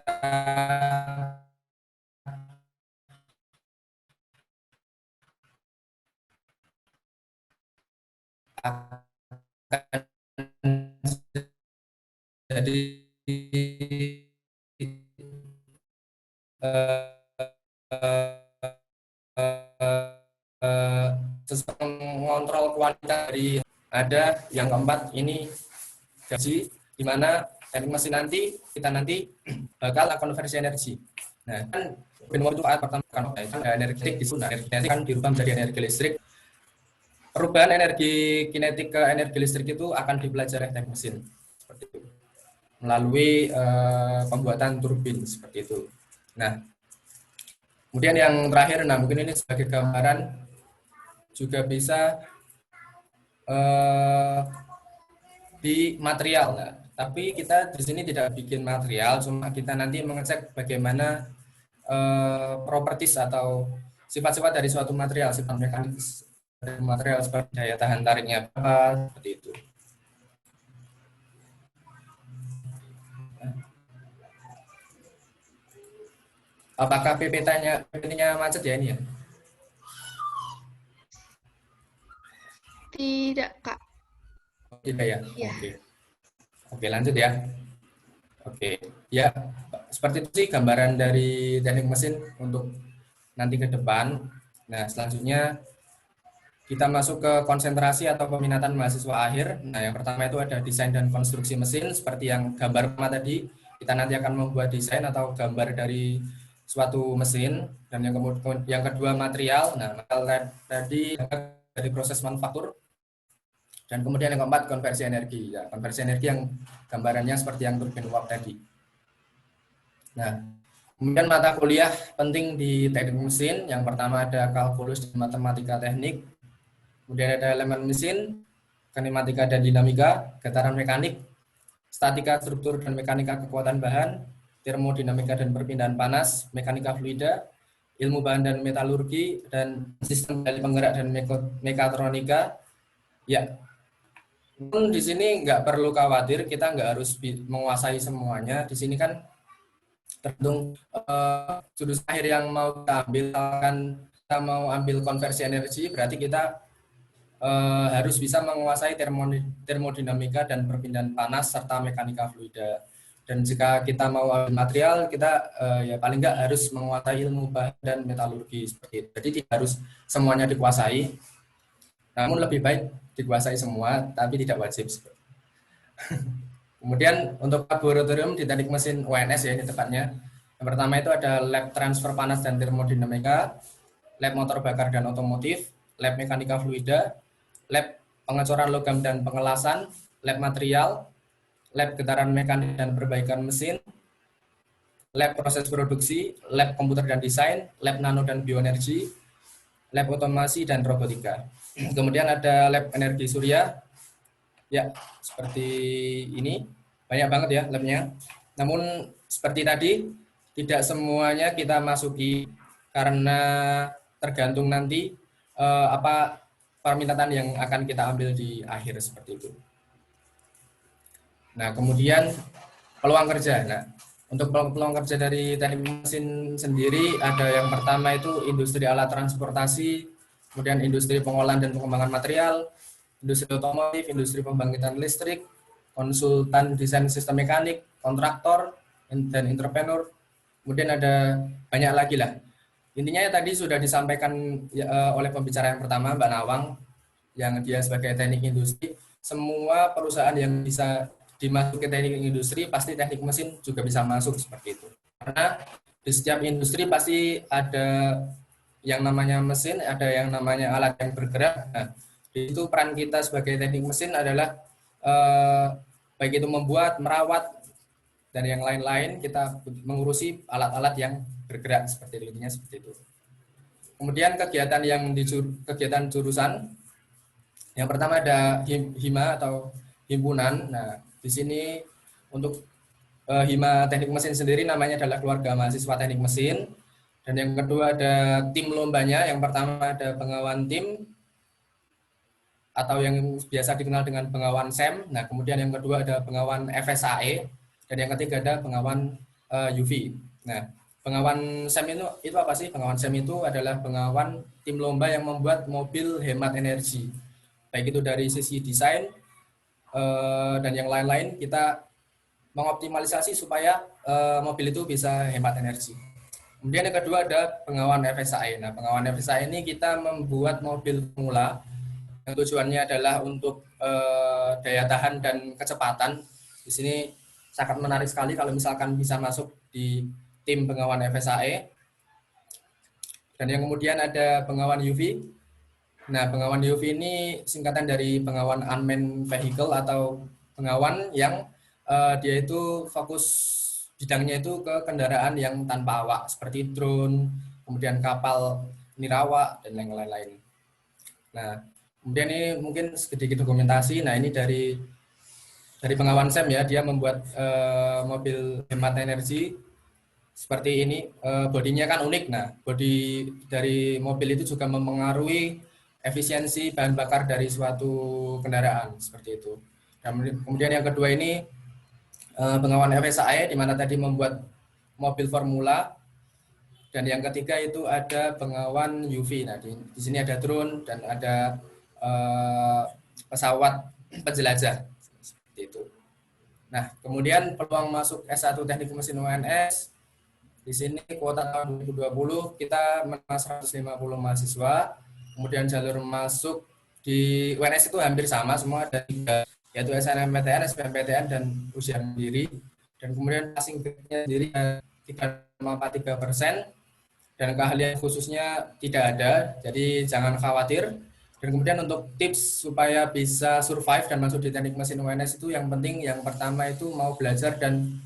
akan jadi sesuatu mengontrol kualitas dari ada yang keempat ini gaji, di mana teknik mesin nanti kita bakal konversi energi. Nah, kan itu pertama kan energi di sana, energi kan dirubah menjadi energi listrik. Perubahan energi kinetik ke energi listrik itu akan dipelajari teknik mesin seperti itu melalui pembuatan turbin seperti itu. Nah, kemudian yang terakhir, nah mungkin ini sebagai gambaran juga bisa di material. Nah, tapi kita di sini tidak bikin material, cuma kita nanti mengecek bagaimana properties atau sifat-sifat dari suatu material, sifat mekanis material seperti daya tahan tariknya apa, seperti itu. Apakah PPT-nya macet ya ini ya? Tidak, Kak. Tidak ya? Ya. Oke, lanjut ya. Oke, ya seperti itu sih gambaran dari teknik mesin untuk nanti ke depan. Nah, selanjutnya kita masuk ke konsentrasi atau peminatan mahasiswa akhir. Nah, yang pertama itu ada desain dan konstruksi mesin, seperti yang gambar pertama tadi. Kita nanti akan membuat desain atau gambar dari suatu mesin. Dan yang kedua material. Nah, material tadi dari proses manufaktur. Dan kemudian yang keempat konversi energi. Ya, konversi energi yang gambarannya seperti yang turbin uap tadi. Nah, kemudian mata kuliah penting di teknik mesin. Yang pertama ada kalkulus dan matematika teknik. Kemudian ada elemen mesin, kinematika dan dinamika, getaran mekanik, statika struktur dan mekanika kekuatan bahan, termodinamika dan perpindahan panas, mekanika fluida, ilmu bahan dan metalurgi, dan sistem dari penggerak dan mekatronika. Ya, di sini nggak perlu khawatir, kita nggak harus menguasai semuanya. Di sini kan tergantung jurusan akhir yang mau kita ambil. Kan kita mau ambil konversi energi, berarti kita harus bisa menguasai termodinamika dan perpindahan panas serta mekanika fluida. Dan jika kita mau ambil material, kita ya paling nggak harus menguasai ilmu bahan dan metalurgi seperti itu. Jadi tidak harus semuanya dikuasai, namun lebih baik dikuasai semua, tapi tidak wajib. Kemudian untuk laboratorium di teknik mesin UNS ya ini tepatnya. Yang pertama itu ada lab transfer panas dan termodinamika, lab motor bakar dan otomotif, lab mekanika fluida, lab pengecoran logam dan pengelasan, lab material, lab getaran mekanik dan perbaikan mesin, lab proses produksi, lab komputer dan desain, lab nano dan bioenergi, lab otomasi dan robotika. Kemudian ada lab energi surya, ya seperti ini, banyak banget ya labnya. Namun seperti tadi, tidak semuanya kita masuki karena tergantung nanti apa permintaan yang akan kita ambil di akhir seperti itu. Nah, kemudian peluang kerja. Nah, untuk peluang kerja dari teknik mesin sendiri ada yang pertama itu industri alat transportasi, kemudian industri pengolahan dan pengembangan material, industri otomotif, industri pembangkitan listrik, konsultan desain sistem mekanik, kontraktor, dan entrepreneur. Kemudian ada banyak lagi lah. Intinya tadi sudah disampaikan oleh pembicara yang pertama, Mbak Nawang, yang dia sebagai teknik industri. Semua perusahaan yang bisa dimasuki teknik industri, pasti teknik mesin juga bisa masuk seperti itu. Karena di setiap industri pasti ada yang namanya mesin, ada yang namanya alat yang bergerak. Nah, di situ peran kita sebagai teknik mesin adalah baik itu membuat, merawat, dan yang lain-lain kita mengurusi alat-alat yang bergerak seperti itu, intinya seperti itu. Kemudian kegiatan kegiatan jurusan, yang pertama ada hima atau himpunan. Nah, di sini untuk hima teknik mesin sendiri namanya adalah keluarga mahasiswa teknik mesin. Dan yang kedua ada tim lombanya. Yang pertama ada pengawan tim atau yang biasa dikenal dengan pengawan SEM. Nah, kemudian yang kedua ada pengawan FSAE dan yang ketiga ada pengawan UV. Nah, pengawan SEM itu apa sih? Pengawan SEM itu adalah pengawan tim lomba yang membuat mobil hemat energi. Baik itu dari sisi desain dan yang lain-lain, kita mengoptimalisasi supaya mobil itu bisa hemat energi. Kemudian yang kedua ada pengawan FSAE. Nah, pengawan FSAE ini kita membuat mobil formula yang tujuannya adalah untuk daya tahan dan kecepatan. Di sini sangat menarik sekali kalau misalkan bisa masuk di tim pengawan FSAE. Dan yang kemudian ada pengawan UV. Nah, pengawan UV ini singkatan dari pengawan unmanned vehicle atau pengawan yang dia itu fokus bidangnya itu ke kendaraan yang tanpa awak seperti drone, kemudian kapal nirawak dan yang lain-lain. Nah, kemudian ini mungkin sedikit dokumentasi. Nah, ini dari pengawan SEM ya, dia membuat mobil hemat energi seperti ini. Bodinya kan unik. Nah, bodi dari mobil itu juga mempengaruhi efisiensi bahan bakar dari suatu kendaraan seperti itu. Dan kemudian yang kedua ini pengawan FSAE di mana tadi membuat mobil formula, dan yang ketiga itu ada pengawan UV. Nah, di sini ada drone dan ada pesawat penjelajah seperti itu. Nah, kemudian peluang masuk S1 Teknik Mesin UNS di sini kuota tahun 2020 kita menerima 150 mahasiswa. Kemudian jalur masuk di UNS itu hampir sama, semua ada 3, yaitu SNMPTN, SBMPTN, dan ujian mandiri. Dan kemudian passing grade-nya sendiri 3,43%, dan keahlian khususnya tidak ada, jadi jangan khawatir. Dan kemudian untuk tips supaya bisa survive dan masuk di teknik mesin UNS itu yang penting, yang pertama itu mau belajar dan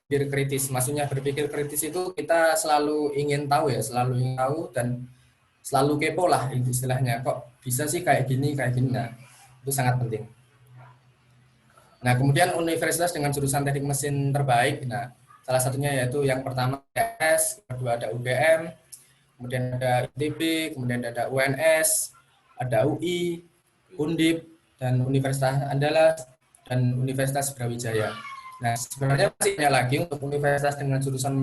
berpikir kritis. Maksudnya berpikir kritis itu kita selalu ingin tahu ya, selalu ingin tahu dan selalu kepo lah istilahnya, kok bisa sih kayak gini. Nah, itu sangat penting. Nah, kemudian universitas dengan jurusan teknik mesin terbaik, nah salah satunya yaitu yang pertama ITS, kedua ada UGM, kemudian ada ITB, kemudian ada UNS, ada UI, Undip, dan Universitas Andalas, dan Universitas Brawijaya. Nah, sebenarnya masih banyak lagi untuk universitas dengan jurusan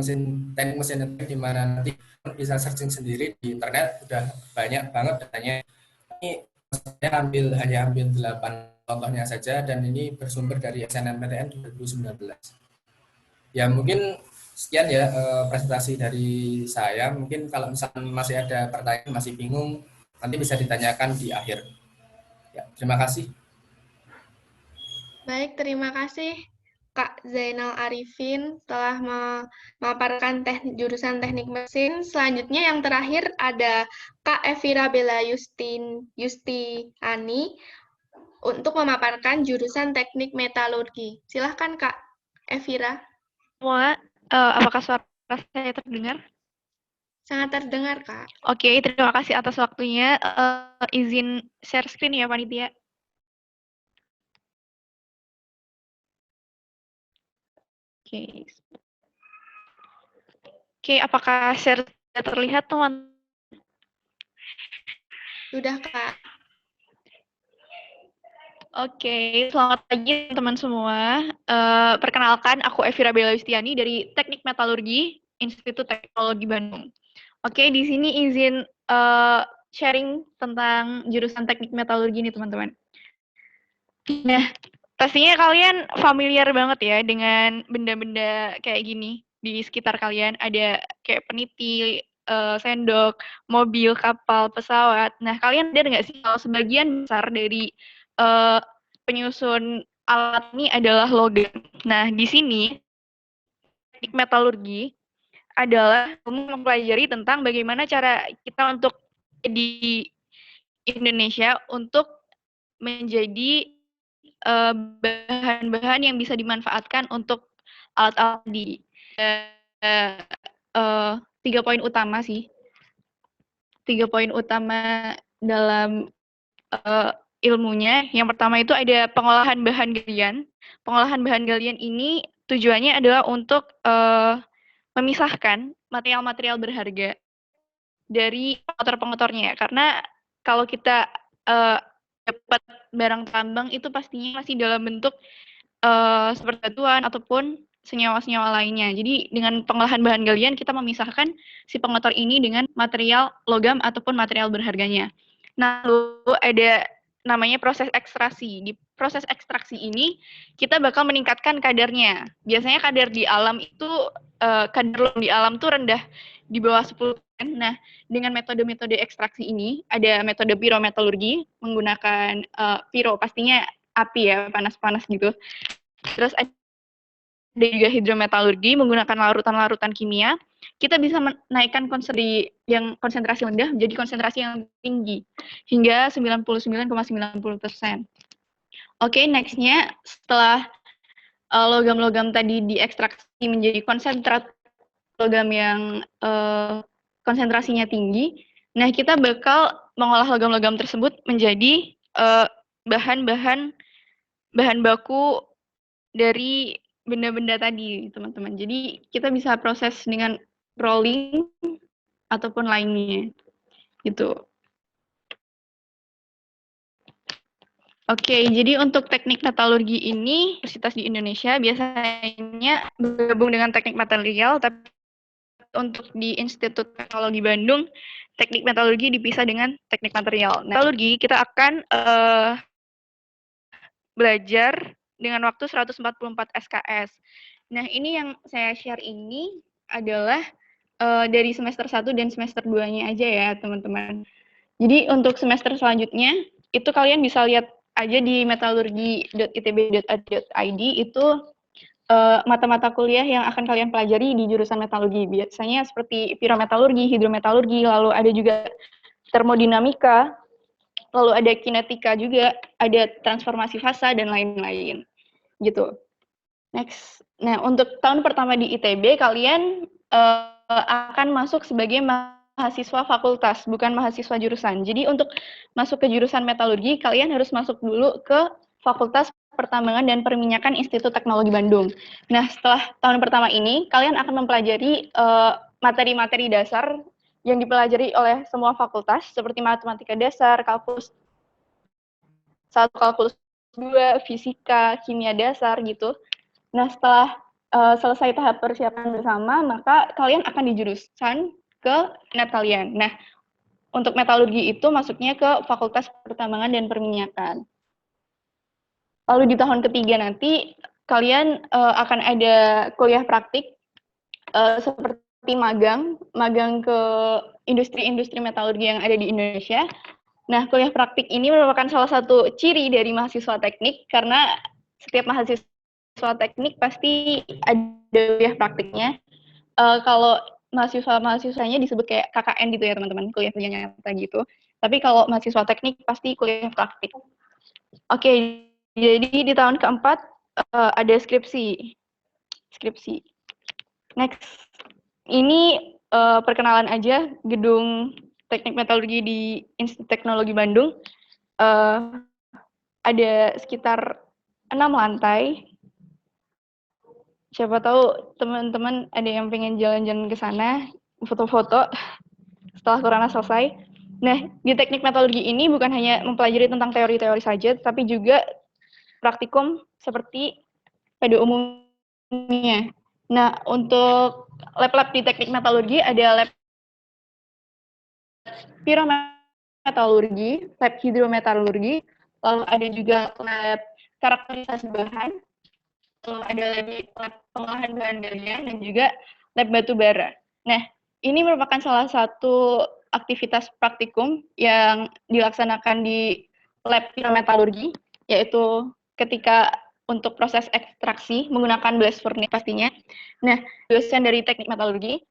teknik mesin di mana nanti bisa searching sendiri di internet, udah banyak banget datanya. Ini saya hanya ambil 8 contohnya saja, dan ini bersumber dari SNMPTN 2019. Ya, mungkin sekian ya presentasi dari saya. Mungkin kalau misalnya masih ada pertanyaan, masih bingung, nanti bisa ditanyakan di akhir. Ya, terima kasih. Baik, terima kasih Kak Zainal Arifin telah memaparkan jurusan teknik mesin. Selanjutnya yang terakhir ada Kak Evira Bella Yustiani untuk memaparkan jurusan teknik metalurgi. Silahkan Kak Evira. Semua, apakah suara saya terdengar? Sangat terdengar, Kak. Oke, terima kasih atas waktunya. Izin share screen ya, Panitia. Oke, apakah share terlihat, teman? Sudah, Kak. Oke, selamat pagi teman semua. Perkenalkan, aku Evira Bella Yustiani dari Teknik Metalurgi, Institut Teknologi Bandung. Oke, di sini izin sharing tentang jurusan Teknik Metalurgi nih, teman-teman. Nah, pastinya kalian familiar banget ya dengan benda-benda kayak gini di sekitar kalian. Ada kayak peniti, sendok, mobil, kapal, pesawat. Nah, kalian ada nggak sih kalau sebagian besar dari penyusun alat ini adalah logam. Nah, di sini teknik metalurgi adalah mempelajari tentang bagaimana cara kita untuk di Indonesia untuk menjadi bahan-bahan yang bisa dimanfaatkan untuk alat-alat di 3 poin utama sih. 3 poin utama dalam ilmunya. Yang pertama itu ada pengolahan bahan galian. Pengolahan bahan galian ini tujuannya adalah untuk memisahkan material-material berharga dari pengotor-pengotornya. Karena kalau kita dapat barang tambang itu pastinya masih dalam bentuk seperti batuan ataupun senyawa-senyawa lainnya. Jadi dengan pengolahan bahan galian kita memisahkan si pengotor ini dengan material logam ataupun material berharganya. Nah, lalu ada namanya proses ekstraksi. Di proses ekstraksi ini kita bakal meningkatkan kadarnya. Biasanya kadar di alam itu kadar logam di alam tuh rendah di bawah 10%. Nah, dengan metode-metode ekstraksi ini ada metode pirometalurgi menggunakan piro pastinya api ya, panas-panas gitu. Terus ada juga hidrometalurgi menggunakan larutan-larutan kimia. Kita bisa menaikkan konsentrasi rendah menjadi konsentrasi yang tinggi hingga 99,90%. Oke, nextnya setelah logam-logam tadi diekstraksi menjadi konsentrat logam yang konsentrasinya tinggi, nah kita bakal mengolah logam-logam tersebut menjadi bahan baku dari benda-benda tadi, teman-teman. Jadi kita bisa proses dengan rolling ataupun lainnya, gitu. Oke, jadi untuk teknik metalurgi ini, universitas di Indonesia biasanya bergabung dengan teknik material, tapi untuk di Institut Teknologi Bandung, teknik metalurgi dipisah dengan teknik material. Nah, metalurgi kita akan belajar dengan waktu 144 SKS. Nah, ini yang saya share ini adalah dari semester 1 dan semester 2-nya aja ya, teman-teman. Jadi untuk semester selanjutnya, itu kalian bisa lihat aja di metalurgi.itb.ad.id itu mata-mata kuliah yang akan kalian pelajari di jurusan metalurgi. Biasanya seperti pirometalurgi, hidrometalurgi, lalu ada juga termodinamika, lalu ada kinetika juga, ada transformasi fasa, dan lain-lain. Gitu. Next. Nah, untuk tahun pertama di ITB, kalian akan masuk sebagai mahasiswa fakultas, bukan mahasiswa jurusan. Jadi untuk masuk ke jurusan metalurgi, kalian harus masuk dulu ke Fakultas Pertambangan dan Perminyakan Institut Teknologi Bandung. Nah, setelah tahun pertama ini, kalian akan mempelajari materi-materi dasar yang dipelajari oleh semua fakultas, seperti matematika dasar, kalkulus 1, kalkulus 2, fisika, kimia dasar, gitu. Nah, setelah selesai tahap persiapan bersama, maka kalian akan dijurusan ke minat kalian. Nah, untuk metalurgi itu masuknya ke Fakultas Pertambangan dan Perminyakan. Lalu di tahun ketiga nanti, kalian akan ada kuliah praktik, seperti magang ke industri-industri metalurgi yang ada di Indonesia. Nah, kuliah praktik ini merupakan salah satu ciri dari mahasiswa teknik, karena setiap mahasiswa teknik pasti ada kuliah praktiknya. Kalau mahasiswanya disebut kayak KKN gitu ya, teman-teman, kuliah kerja nyata gitu. Tapi kalau mahasiswa teknik pasti kuliah praktik. Oke, jadi di tahun keempat ada skripsi. Next. Ini perkenalan aja gedung teknik metalurgi di Institut Teknologi Bandung. Ada sekitar 6 lantai. Siapa tahu teman-teman ada yang pengen jalan-jalan ke sana, foto-foto setelah corona selesai. Nah, di teknik metalurgi ini bukan hanya mempelajari tentang teori-teori saja, tapi juga praktikum seperti pada umumnya. Nah, untuk lab-lab di teknik metalurgi ada lab pirometalurgi, lab hidrometalurgi, lalu ada juga lab karakterisasi bahan, lalu ada lab pengolahan bahan galian, dan juga lab batu bara. Nah, ini merupakan salah satu aktivitas praktikum yang dilaksanakan di lab pirometalurgi, yaitu ketika untuk proses ekstraksi menggunakan blast furnace pastinya. Nah, dosen dari teknik metalurgi,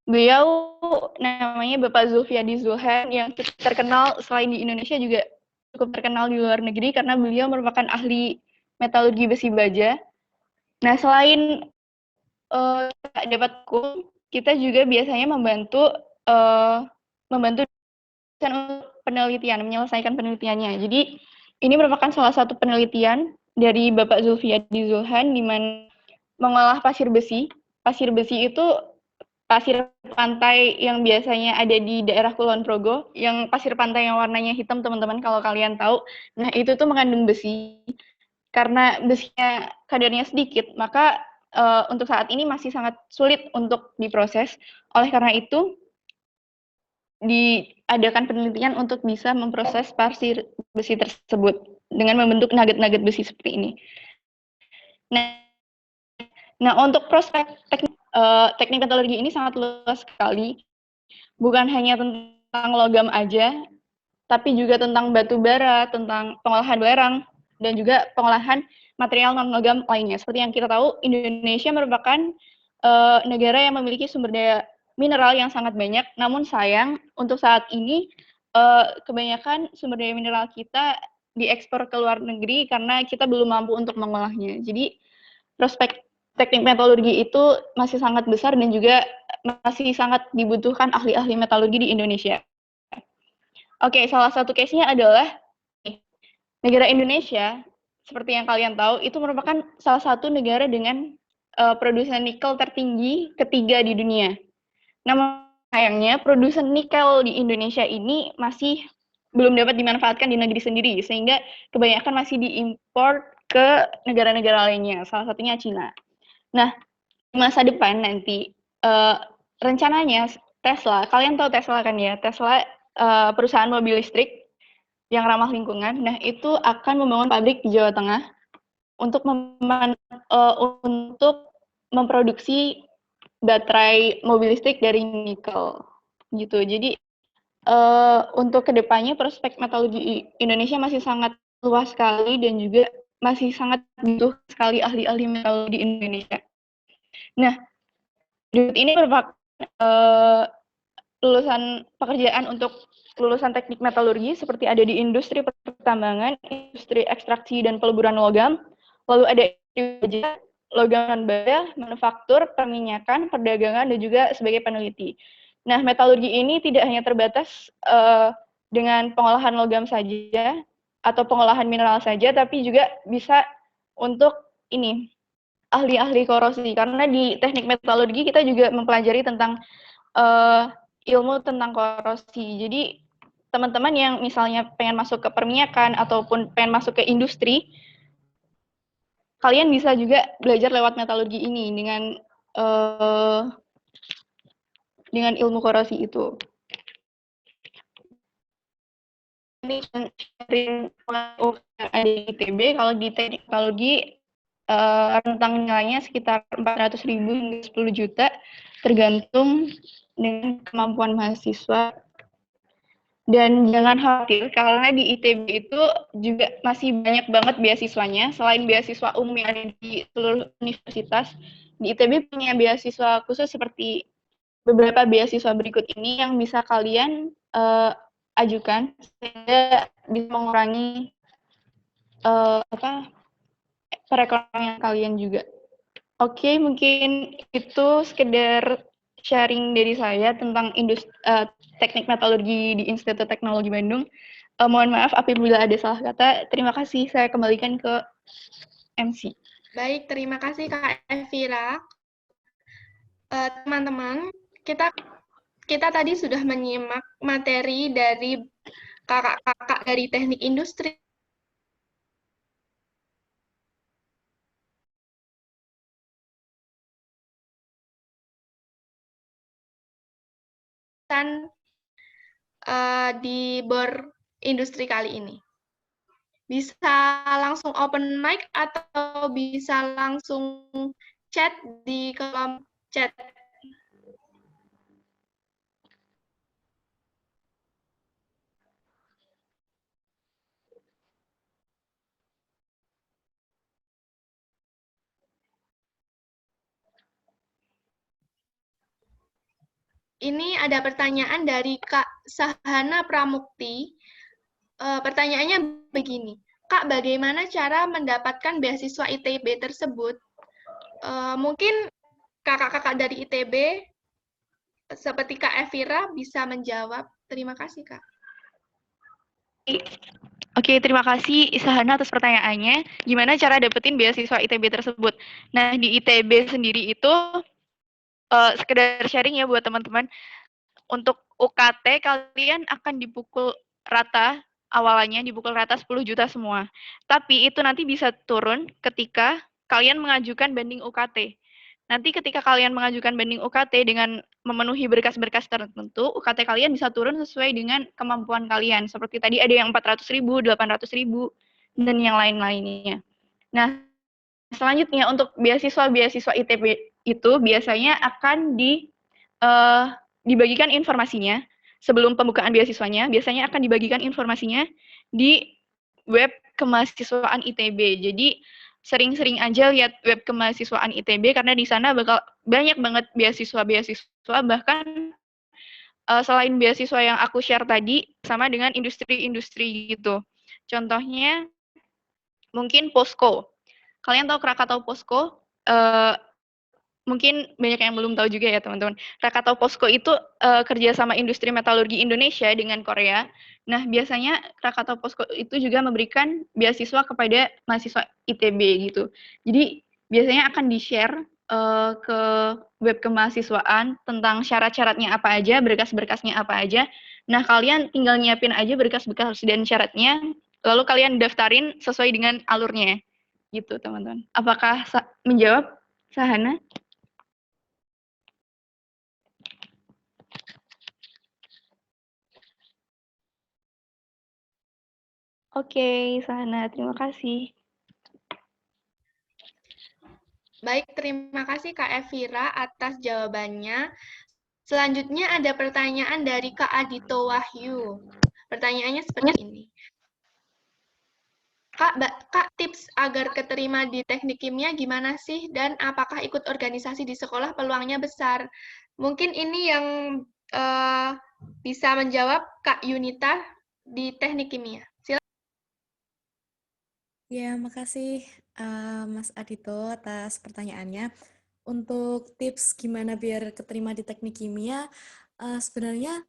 beliau namanya Bapak Zulfiadi Zulhan, yang terkenal selain di Indonesia juga cukup terkenal di luar negeri karena beliau merupakan ahli metalurgi besi baja. Nah, selain dapat hukum, kita juga biasanya membantu dosen untuk penelitian, menyelesaikan penelitiannya. Jadi ini merupakan salah satu penelitian dari Bapak Zulfiadi Zulhan di mana mengolah pasir besi. Pasir besi itu pasir pantai yang biasanya ada di daerah Kulon Progo, yang pasir pantai yang warnanya hitam, teman-teman, kalau kalian tahu. Nah, itu tuh mengandung besi. Karena besinya kadarnya sedikit, maka untuk saat ini masih sangat sulit untuk diproses. Oleh karena itu, diadakan penelitian untuk bisa memproses pasir besi tersebut dengan membentuk nugget-nugget besi seperti ini. Nah, untuk prospek teknik metodologi ini sangat luas sekali, bukan hanya tentang logam aja, tapi juga tentang batu bara, tentang pengolahan belerang, dan juga pengolahan material non-logam lainnya. Seperti yang kita tahu, Indonesia merupakan negara yang memiliki sumber daya mineral yang sangat banyak, namun sayang untuk saat ini kebanyakan sumber daya mineral kita diekspor ke luar negeri karena kita belum mampu untuk mengolahnya. Jadi prospek teknik metalurgi itu masih sangat besar dan juga masih sangat dibutuhkan ahli-ahli metalurgi di Indonesia. Oke, salah satu case-nya adalah negara Indonesia, seperti yang kalian tahu, itu merupakan salah satu negara dengan produsen nikel tertinggi ketiga di dunia. Namun sayangnya produsen nikel di Indonesia ini masih belum dapat dimanfaatkan di negeri sendiri, sehingga kebanyakan masih diimpor ke negara-negara lainnya, salah satunya Cina. Nah, di masa depan nanti rencananya Tesla, kalian tahu Tesla kan ya? Tesla perusahaan mobil listrik yang ramah lingkungan. Nah, itu akan membangun pabrik di Jawa Tengah untuk memproduksi baterai mobil listrik dari nikel gitu. Jadi untuk kedepannya prospek metalurgi Indonesia masih sangat luas sekali dan juga masih sangat butuh sekali ahli-ahli metalurgi di Indonesia. Nah, ini merupakan lulusan pekerjaan untuk lulusan teknik metalurgi seperti ada di industri pertambangan, industri ekstraksi dan peleburan logam, lalu ada logam bata, manufaktur, perminyakan, perdagangan, dan juga sebagai peneliti. Nah, metalurgi ini tidak hanya terbatas dengan pengolahan logam saja atau pengolahan mineral saja, tapi juga bisa untuk ini ahli-ahli korosi. Karena di teknik metalurgi kita juga mempelajari tentang ilmu tentang korosi. Jadi teman-teman yang misalnya pengen masuk ke perminyakan ataupun pengen masuk ke industri, kalian bisa juga belajar lewat metalurgi ini dengan ilmu korosi itu. Ini sharing ada di ITB, kalau di teknik metalurgi rentang nilainya sekitar 400.000 hingga 10 juta, tergantung dengan kemampuan mahasiswa. Dan jangan khawatir, karena di ITB itu juga masih banyak banget beasiswanya. Selain beasiswa umum yang ada di seluruh universitas, di ITB punya beasiswa khusus seperti beberapa beasiswa berikut ini yang bisa kalian ajukan, sehingga bisa mengurangi perekonomian kalian juga. Oke, mungkin itu sekedar sharing dari saya tentang teknik metalurgi di Institut Teknologi Bandung. Mohon maaf apabila ada salah kata. Terima kasih, saya kembalikan ke MC. Baik, terima kasih Kak Evira. Teman-teman, kita tadi sudah menyimak materi dari kakak-kakak dari teknik industri, di BOR industri kali ini. Bisa langsung open mic atau bisa langsung chat di kolom chat. Ini ada pertanyaan dari Kak Sahana Pramukti. Pertanyaannya begini, Kak, bagaimana cara mendapatkan beasiswa ITB tersebut? Mungkin kakak-kakak dari ITB seperti Kak Evira bisa menjawab. Terima kasih, Kak. Oke, terima kasih Isahana atas pertanyaannya. Gimana cara dapetin beasiswa ITB tersebut? Nah, di ITB sendiri itu, sekedar sharing ya buat teman-teman, untuk UKT kalian akan dipukul rata, awalannya dipukul rata 10 juta semua. Tapi itu nanti bisa turun ketika kalian mengajukan banding UKT. Nanti ketika kalian mengajukan banding UKT dengan memenuhi berkas-berkas tertentu, UKT kalian bisa turun sesuai dengan kemampuan kalian. Seperti tadi ada yang 400.000, 800.000, dan yang lain-lainnya. Nah, selanjutnya untuk beasiswa-beasiswa ITB itu biasanya akan dibagikan informasinya sebelum pembukaan beasiswanya, biasanya akan dibagikan informasinya di web kemahasiswaan ITB. Jadi sering-sering aja lihat web kemahasiswaan ITB karena di sana bakal banyak banget beasiswa-beasiswa, bahkan selain beasiswa yang aku share tadi sama dengan industri-industri gitu. Contohnya mungkin Posko. Kalian tahu Krakatau Posko? Mungkin banyak yang belum tahu juga ya teman-teman. Krakatau Posko itu kerja sama industri metalurgi Indonesia dengan Korea. Nah, biasanya Krakatau Posko itu juga memberikan beasiswa kepada mahasiswa ITB gitu. Jadi, biasanya akan di-share ke web kemahasiswaan tentang syarat-syaratnya apa aja, berkas-berkasnya apa aja. Nah, kalian tinggal nyiapin aja berkas-berkas dan syaratnya, lalu kalian daftarin sesuai dengan alurnya. Gitu, teman-teman. Apakah menjawab, Sahana? Oke, Sahana, terima kasih. Baik, terima kasih Kak Evira atas jawabannya. Selanjutnya ada pertanyaan dari Kak Adito Wahyu. Pertanyaannya seperti ini. Kak, tips agar keterima di teknik kimia gimana sih? Dan apakah ikut organisasi di sekolah peluangnya besar? Mungkin ini yang bisa menjawab Kak Yunita di teknik kimia. Silakan. Ya, makasih Mas Adito atas pertanyaannya. Untuk tips gimana biar keterima di teknik kimia, sebenarnya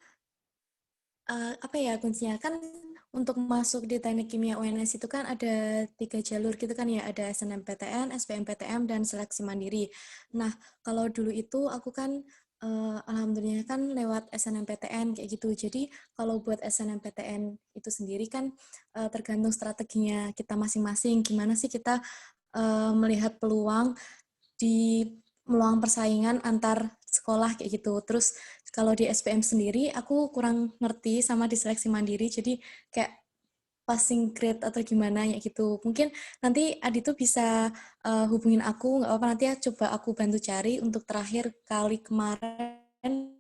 apa ya kuncinya kan untuk masuk di teknik kimia UNS itu kan ada 3 jalur gitu kan ya, ada SNMPTN, SBMPTN, dan seleksi mandiri. Nah, kalau dulu itu aku kan alhamdulillah kan lewat SNMPTN kayak gitu. Jadi kalau buat SNMPTN itu sendiri kan tergantung strateginya kita masing-masing. Gimana sih kita melihat peluang di peluang persaingan antar sekolah kayak gitu. Terus kalau di SPM sendiri aku kurang ngerti sama di seleksi mandiri, jadi kayak passing grade atau gimana ya gitu. Mungkin nanti Adi tuh bisa hubungin aku, nggak apa-apa, nanti ya coba aku bantu cari untuk terakhir kali kemarin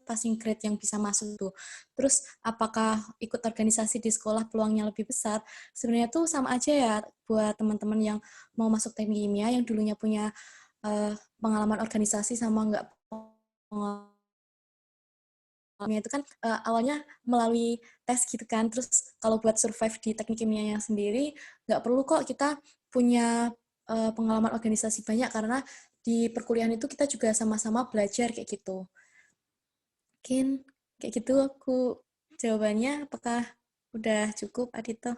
passing grade yang bisa masuk tuh. Terus apakah ikut organisasi di sekolah peluangnya lebih besar? Sebenarnya tuh sama aja ya buat teman-teman yang mau masuk teknik kimia yang dulunya punya pengalaman organisasi sama nggak pengalaman itu kan awalnya melalui tes gitu kan. Terus kalau buat survive di teknik kimianya sendiri nggak perlu kok kita punya pengalaman organisasi banyak karena di perkuliahan itu kita juga sama-sama belajar kayak gitu. Mungkin kayak gitu aku jawabannya. Apakah udah cukup, Adito?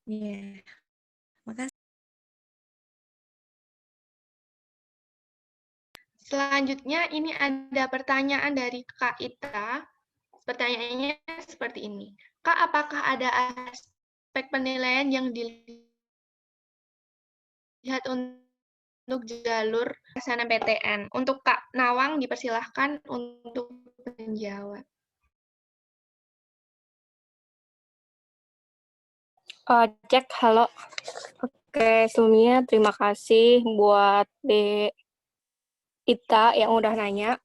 Iya, makasih. Selanjutnya ini ada pertanyaan dari Kak Ita. Pertanyaannya seperti ini. Kak, apakah ada aspek penilaian yang dilihat untuk jalur SNMPTN? Untuk Kak Nawang dipersilahkan untuk menjawab. Cek, halo. Oke, sebelumnya terima kasih buat Ita yang udah nanya.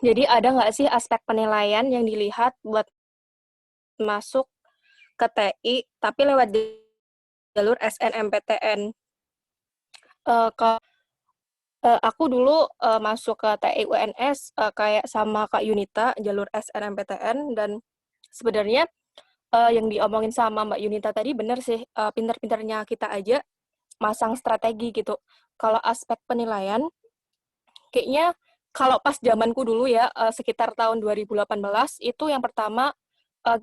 Jadi ada nggak sih aspek penilaian yang dilihat buat masuk ke TI, tapi lewat jalur SNMPTN? Aku dulu masuk ke TI UNS kayak sama Kak Yunita, jalur SNMPTN, dan sebenarnya yang diomongin sama Mbak Yunita tadi benar sih, pinter-pinternya kita aja masang strategi gitu. Kalau aspek penilaian, kayaknya kalau pas zamanku dulu ya, sekitar tahun 2018, itu yang pertama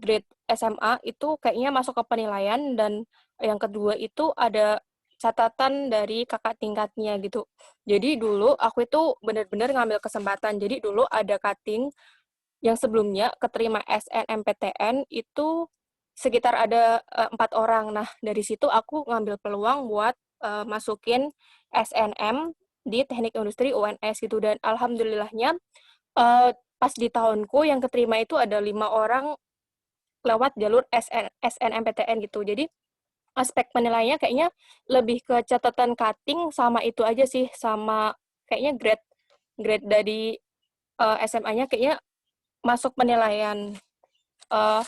grade SMA itu kayaknya masuk ke penilaian, dan yang kedua itu ada catatan dari kakak tingkatnya gitu. Jadi dulu aku itu benar-benar ngambil kesempatan. Jadi dulu ada cutting yang sebelumnya keterima SNMPTN itu sekitar ada 4 orang. Nah, dari situ aku ngambil peluang buat masukin SNM di Teknik Industri UNS gitu, dan alhamdulillahnya pas di tahunku yang keterima itu ada 5 orang lewat jalur SNMPTN gitu. Jadi aspek penilaiannya kayaknya lebih ke catatan cutting sama itu aja sih, sama kayaknya grade grade dari SMA-nya kayaknya masuk penilaian. Uh,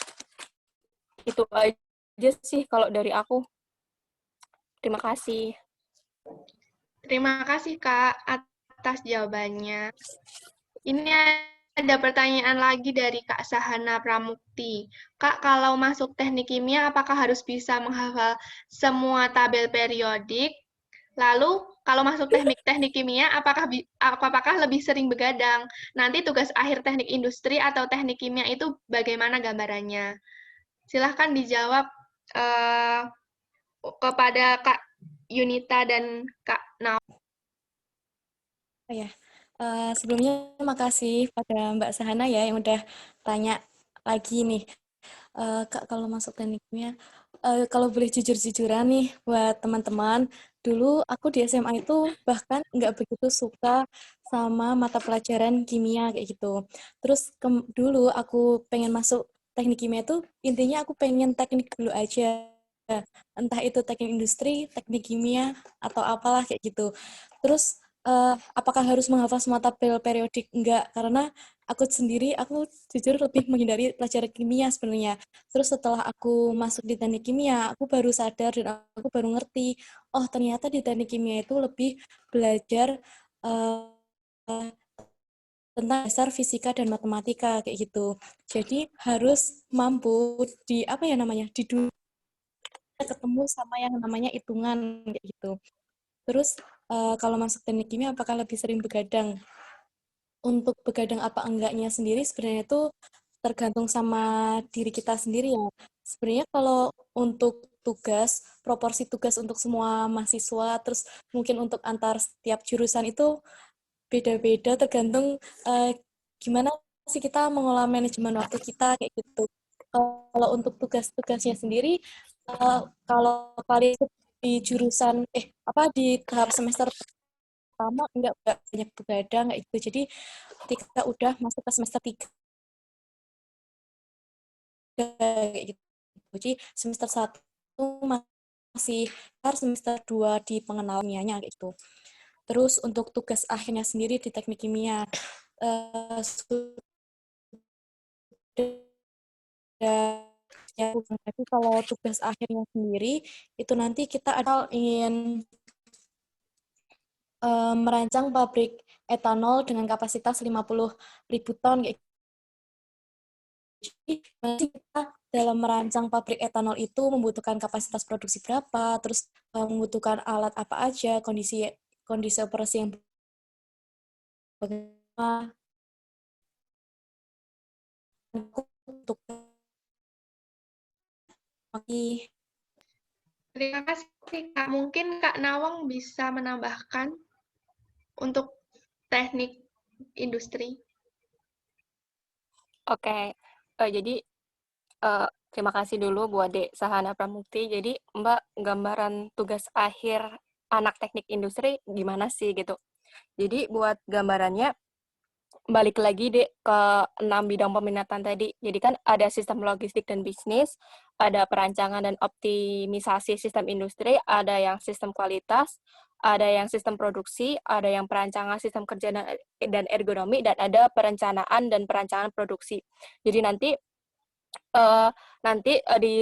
itu aja sih kalau dari aku. Terima kasih. Terima kasih Kak atas jawabannya. Ini ada pertanyaan lagi dari Kak Sahana Pramukti. Kak, kalau masuk teknik kimia, apakah harus bisa menghafal semua tabel periodik? Lalu, kalau masuk teknik kimia, apakah lebih sering begadang? Nanti tugas akhir teknik industri atau teknik kimia itu bagaimana gambarannya? Silahkan dijawab kepada Kak Yunita dan Kak Nau. Ya, sebelumnya makasih pada Mbak Sahana ya yang udah tanya lagi nih. Kak, kalau masuk teknik kimia, kalau boleh jujur-jujuran nih buat teman-teman, dulu aku di SMA itu bahkan nggak begitu suka sama mata pelajaran kimia kayak gitu. Terus dulu aku pengen masuk teknik kimia itu intinya aku pengen teknik dulu aja. Entah itu teknik industri, teknik kimia, atau apalah kayak gitu. Terus apakah harus menghafal semua tabel periodik? Enggak, karena aku jujur lebih menghindari pelajaran kimia sebenarnya. Terus setelah aku masuk di teknik kimia, aku baru sadar dan aku baru ngerti, oh ternyata di teknik kimia itu lebih belajar tentang dasar fisika dan matematika kayak gitu. Jadi harus mampu di apa ya namanya, di dunia ketemu sama yang namanya hitungan kayak gitu. Terus kalau masuk teknik kimia apakah lebih sering begadang? Untuk begadang apa enggaknya sendiri sebenarnya itu tergantung sama diri kita sendiri ya. Sebenarnya kalau untuk tugas, proporsi tugas untuk semua mahasiswa, terus mungkin untuk antar setiap jurusan itu beda-beda tergantung gimana sih kita mengolah manajemen waktu kita kayak gitu. Kalau untuk tugas-tugasnya sendiri, kalau kalian di jurusan di tahap semester pertama enggak banyak begadang kayak gitu. Jadi ketika udah masuk ke semester 3 kayak gitu. Jadi semester 1 masih semester 2 di pengenalan kimianya kayak gitu. Terus untuk tugas akhirnya sendiri di teknik kimia jadi kalau tugas akhirnya sendiri itu nanti kita ingin merancang pabrik etanol dengan kapasitas 50.000 ton. Jadi nanti kita dalam merancang pabrik etanol itu membutuhkan kapasitas produksi berapa, terus membutuhkan alat apa aja, kondisi operasi yang bagaimana untuk Terima kasih Kak. Mungkin Kak Nawang bisa menambahkan untuk teknik industri. Oke, jadi terima kasih dulu buat Dek Sahana Pramukti. Jadi Mbak, gambaran tugas akhir anak teknik industri gimana sih gitu? Jadi buat gambarannya, balik lagi Dek ke 6 bidang peminatan tadi. Jadi kan ada sistem logistik dan bisnis, ada perancangan dan optimisasi sistem industri, ada yang sistem kualitas, ada yang sistem produksi, ada yang perancangan sistem kerja dan ergonomi, dan ada perencanaan dan perancangan produksi. Jadi nanti di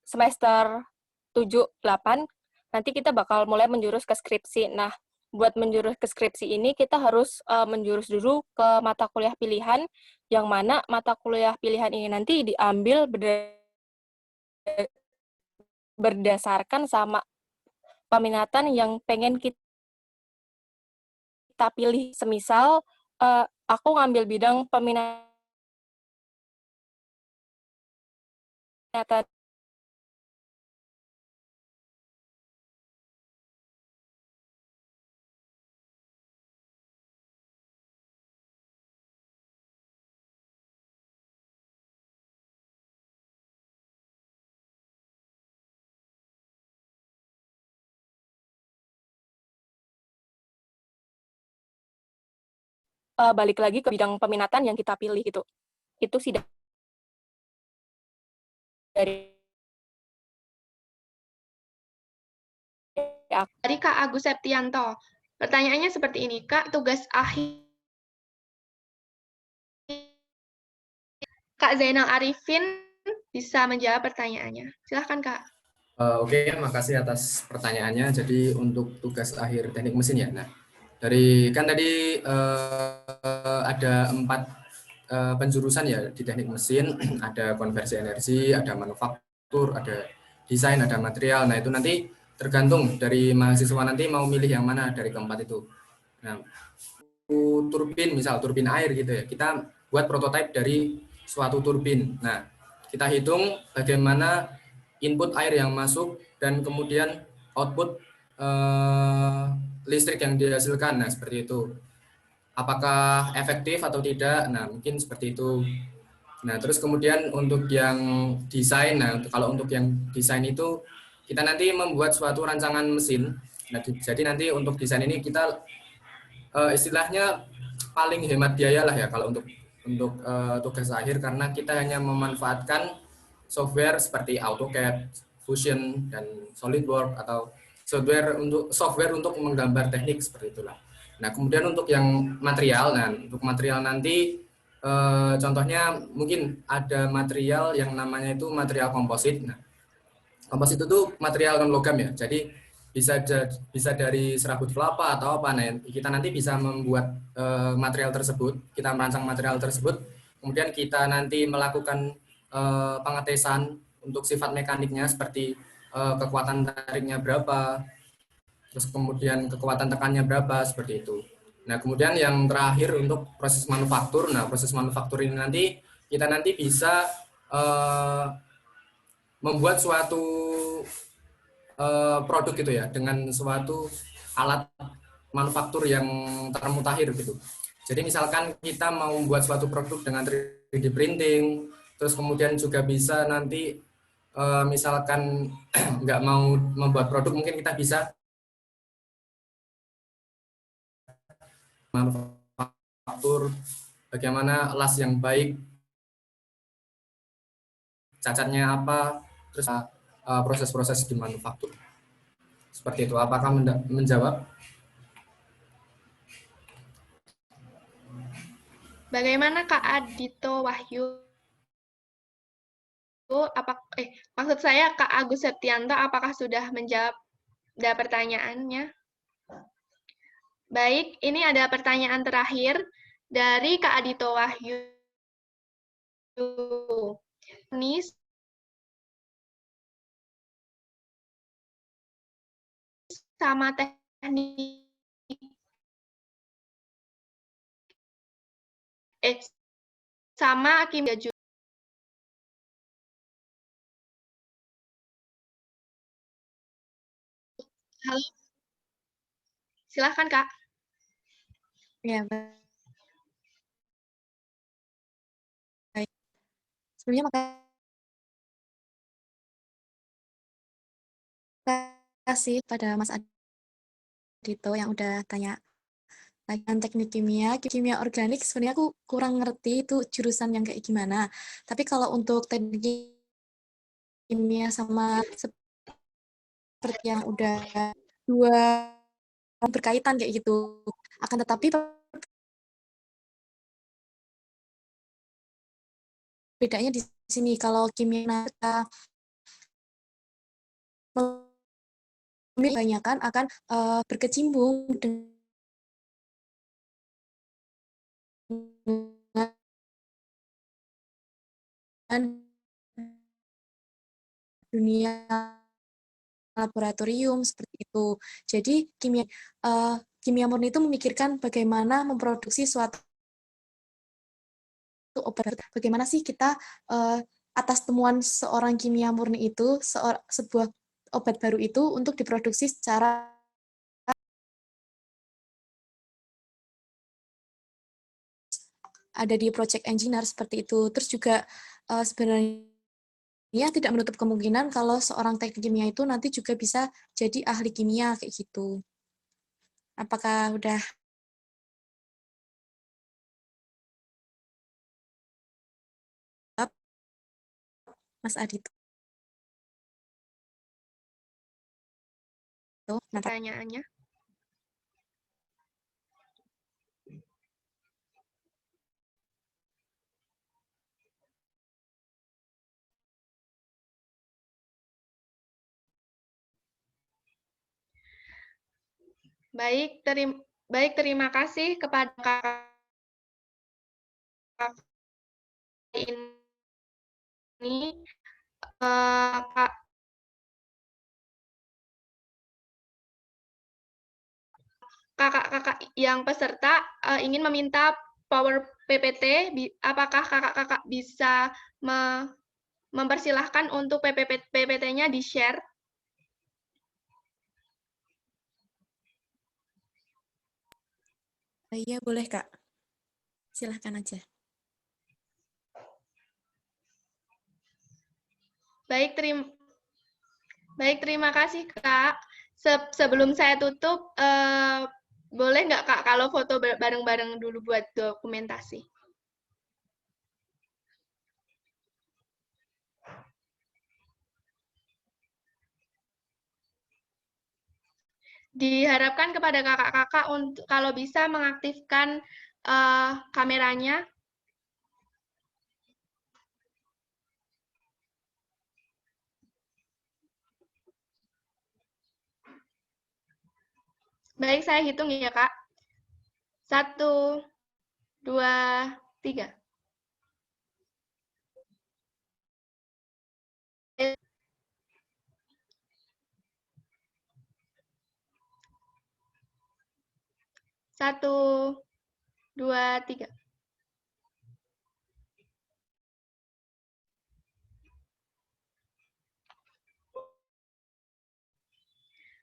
semester 7-8 nanti kita bakal mulai menjurus ke skripsi. Nah, buat menjurus ke skripsi ini kita harus menjurus dulu ke mata kuliah pilihan, yang mana mata kuliah pilihan ini nanti diambil berdasarkan sama peminatan yang pengen kita pilih. Semisal aku ngambil bidang peminatan balik lagi ke bidang peminatan yang kita pilih gitu. Itu sih dari aku. Dari Kak Agus Septianto. Pertanyaannya seperti ini, Kak, tugas akhir Kak Zainal Arifin bisa menjawab pertanyaannya. Silahkan, Kak. Oke, makasih atas pertanyaannya. Jadi untuk tugas akhir teknik mesin ya. Nah, dari kan tadi ada 4 penjurusan ya di teknik mesin, ada konversi energi, ada manufaktur, ada desain, ada material. Nah, itu nanti tergantung dari mahasiswa nanti mau milih yang mana dari keempat itu. Nah, turbin, misal turbin air gitu ya, kita buat prototipe dari suatu turbin. Nah, kita hitung bagaimana input air yang masuk dan kemudian output listrik yang dihasilkan. Nah, seperti itu. Apakah efektif atau tidak? Nah, mungkin seperti itu. Nah, terus kemudian untuk yang desain, nah kalau untuk yang desain itu kita nanti membuat suatu rancangan mesin. Nah, jadi nanti untuk desain ini kita istilahnya paling hemat biaya lah ya kalau untuk tugas akhir, karena kita hanya memanfaatkan software seperti AutoCAD, Fusion, dan SolidWorks atau software untuk menggambar teknik seperti itulah. Nah, kemudian untuk yang material, nah untuk material nanti contohnya mungkin ada material yang namanya itu material komposit. Nah, komposit itu material non logam ya, jadi bisa dari serabut kelapa atau apa. Nah, kita nanti bisa membuat material tersebut, kita merancang material tersebut, kemudian kita nanti melakukan pengetesan untuk sifat mekaniknya seperti kekuatan tariknya berapa, terus kemudian kekuatan tekannya berapa, seperti itu. Nah, kemudian yang terakhir untuk proses manufaktur. Nah, proses manufaktur ini nanti kita nanti bisa membuat suatu produk gitu ya dengan suatu alat manufaktur yang termutakhir gitu. Jadi misalkan kita mau membuat suatu produk dengan 3D printing, terus kemudian juga bisa nanti misalkan nggak mau membuat produk, mungkin kita bisa manufaktur bagaimana las yang baik, cacatnya apa, terus proses-proses di manufaktur. Seperti itu. Apakah menjawab? Bagaimana Kak Adito Wahyu? Maksud saya Kak Agus Septianto, apakah sudah menjawab pertanyaannya? Baik, ini ada pertanyaan terakhir dari Kak Adito Wahyu. Ini sama teknik sama kimia juga. Halo, silahkan Kak. Ya, baik. Sebelumnya makasih pada Mas Adito yang udah tanya bagian teknik kimia organik. Sebenarnya aku kurang ngerti itu jurusan yang kayak gimana. Tapi kalau untuk teknik kimia sama seperti yang udah dua berkaitan kayak gitu. Akan tetapi bedanya di sini, kalau kimia kita kebanyakan akan berkecimpung dengan dunia laboratorium seperti itu. Jadi kimia murni itu memikirkan bagaimana memproduksi suatu obat. Bagaimana sih kita atas temuan seorang kimia murni itu sebuah obat baru itu untuk diproduksi secara ada di project engineer seperti itu. Terus juga sebenarnya tidak menutup kemungkinan kalau seorang teknik kimia itu nanti juga bisa jadi ahli kimia kayak gitu. Apakah udah Mas Adito? Pertanyaannya. Baik, terima kasih kepada kakak ini. Kakak-kakak yang peserta ingin meminta Power PPT, apakah kakak-kakak bisa mempersilahkan untuk PPT-nya di-share? Iya, boleh, Kak. Silahkan aja. Baik, terima kasih, Kak. Sebelum saya tutup, boleh nggak, Kak, kalau foto bareng-bareng dulu buat dokumentasi? Diharapkan kepada kakak-kakak untuk kalau bisa mengaktifkan kameranya. Baik, saya hitung ya, Kak. 1, 2, 3. Satu, 2, 3.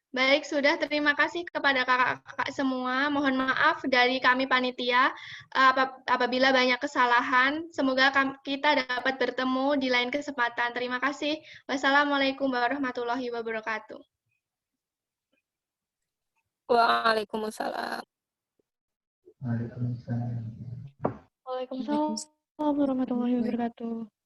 Baik, sudah. Terima kasih kepada kakak-kakak semua. Mohon maaf dari kami panitia apabila banyak kesalahan. Semoga kita dapat bertemu di lain kesempatan. Terima kasih. Wassalamualaikum warahmatullahi wabarakatuh. Waalaikumsalam. Waalaikumsalam. Waalaikumsalam warahmatullahi wabarakatuh.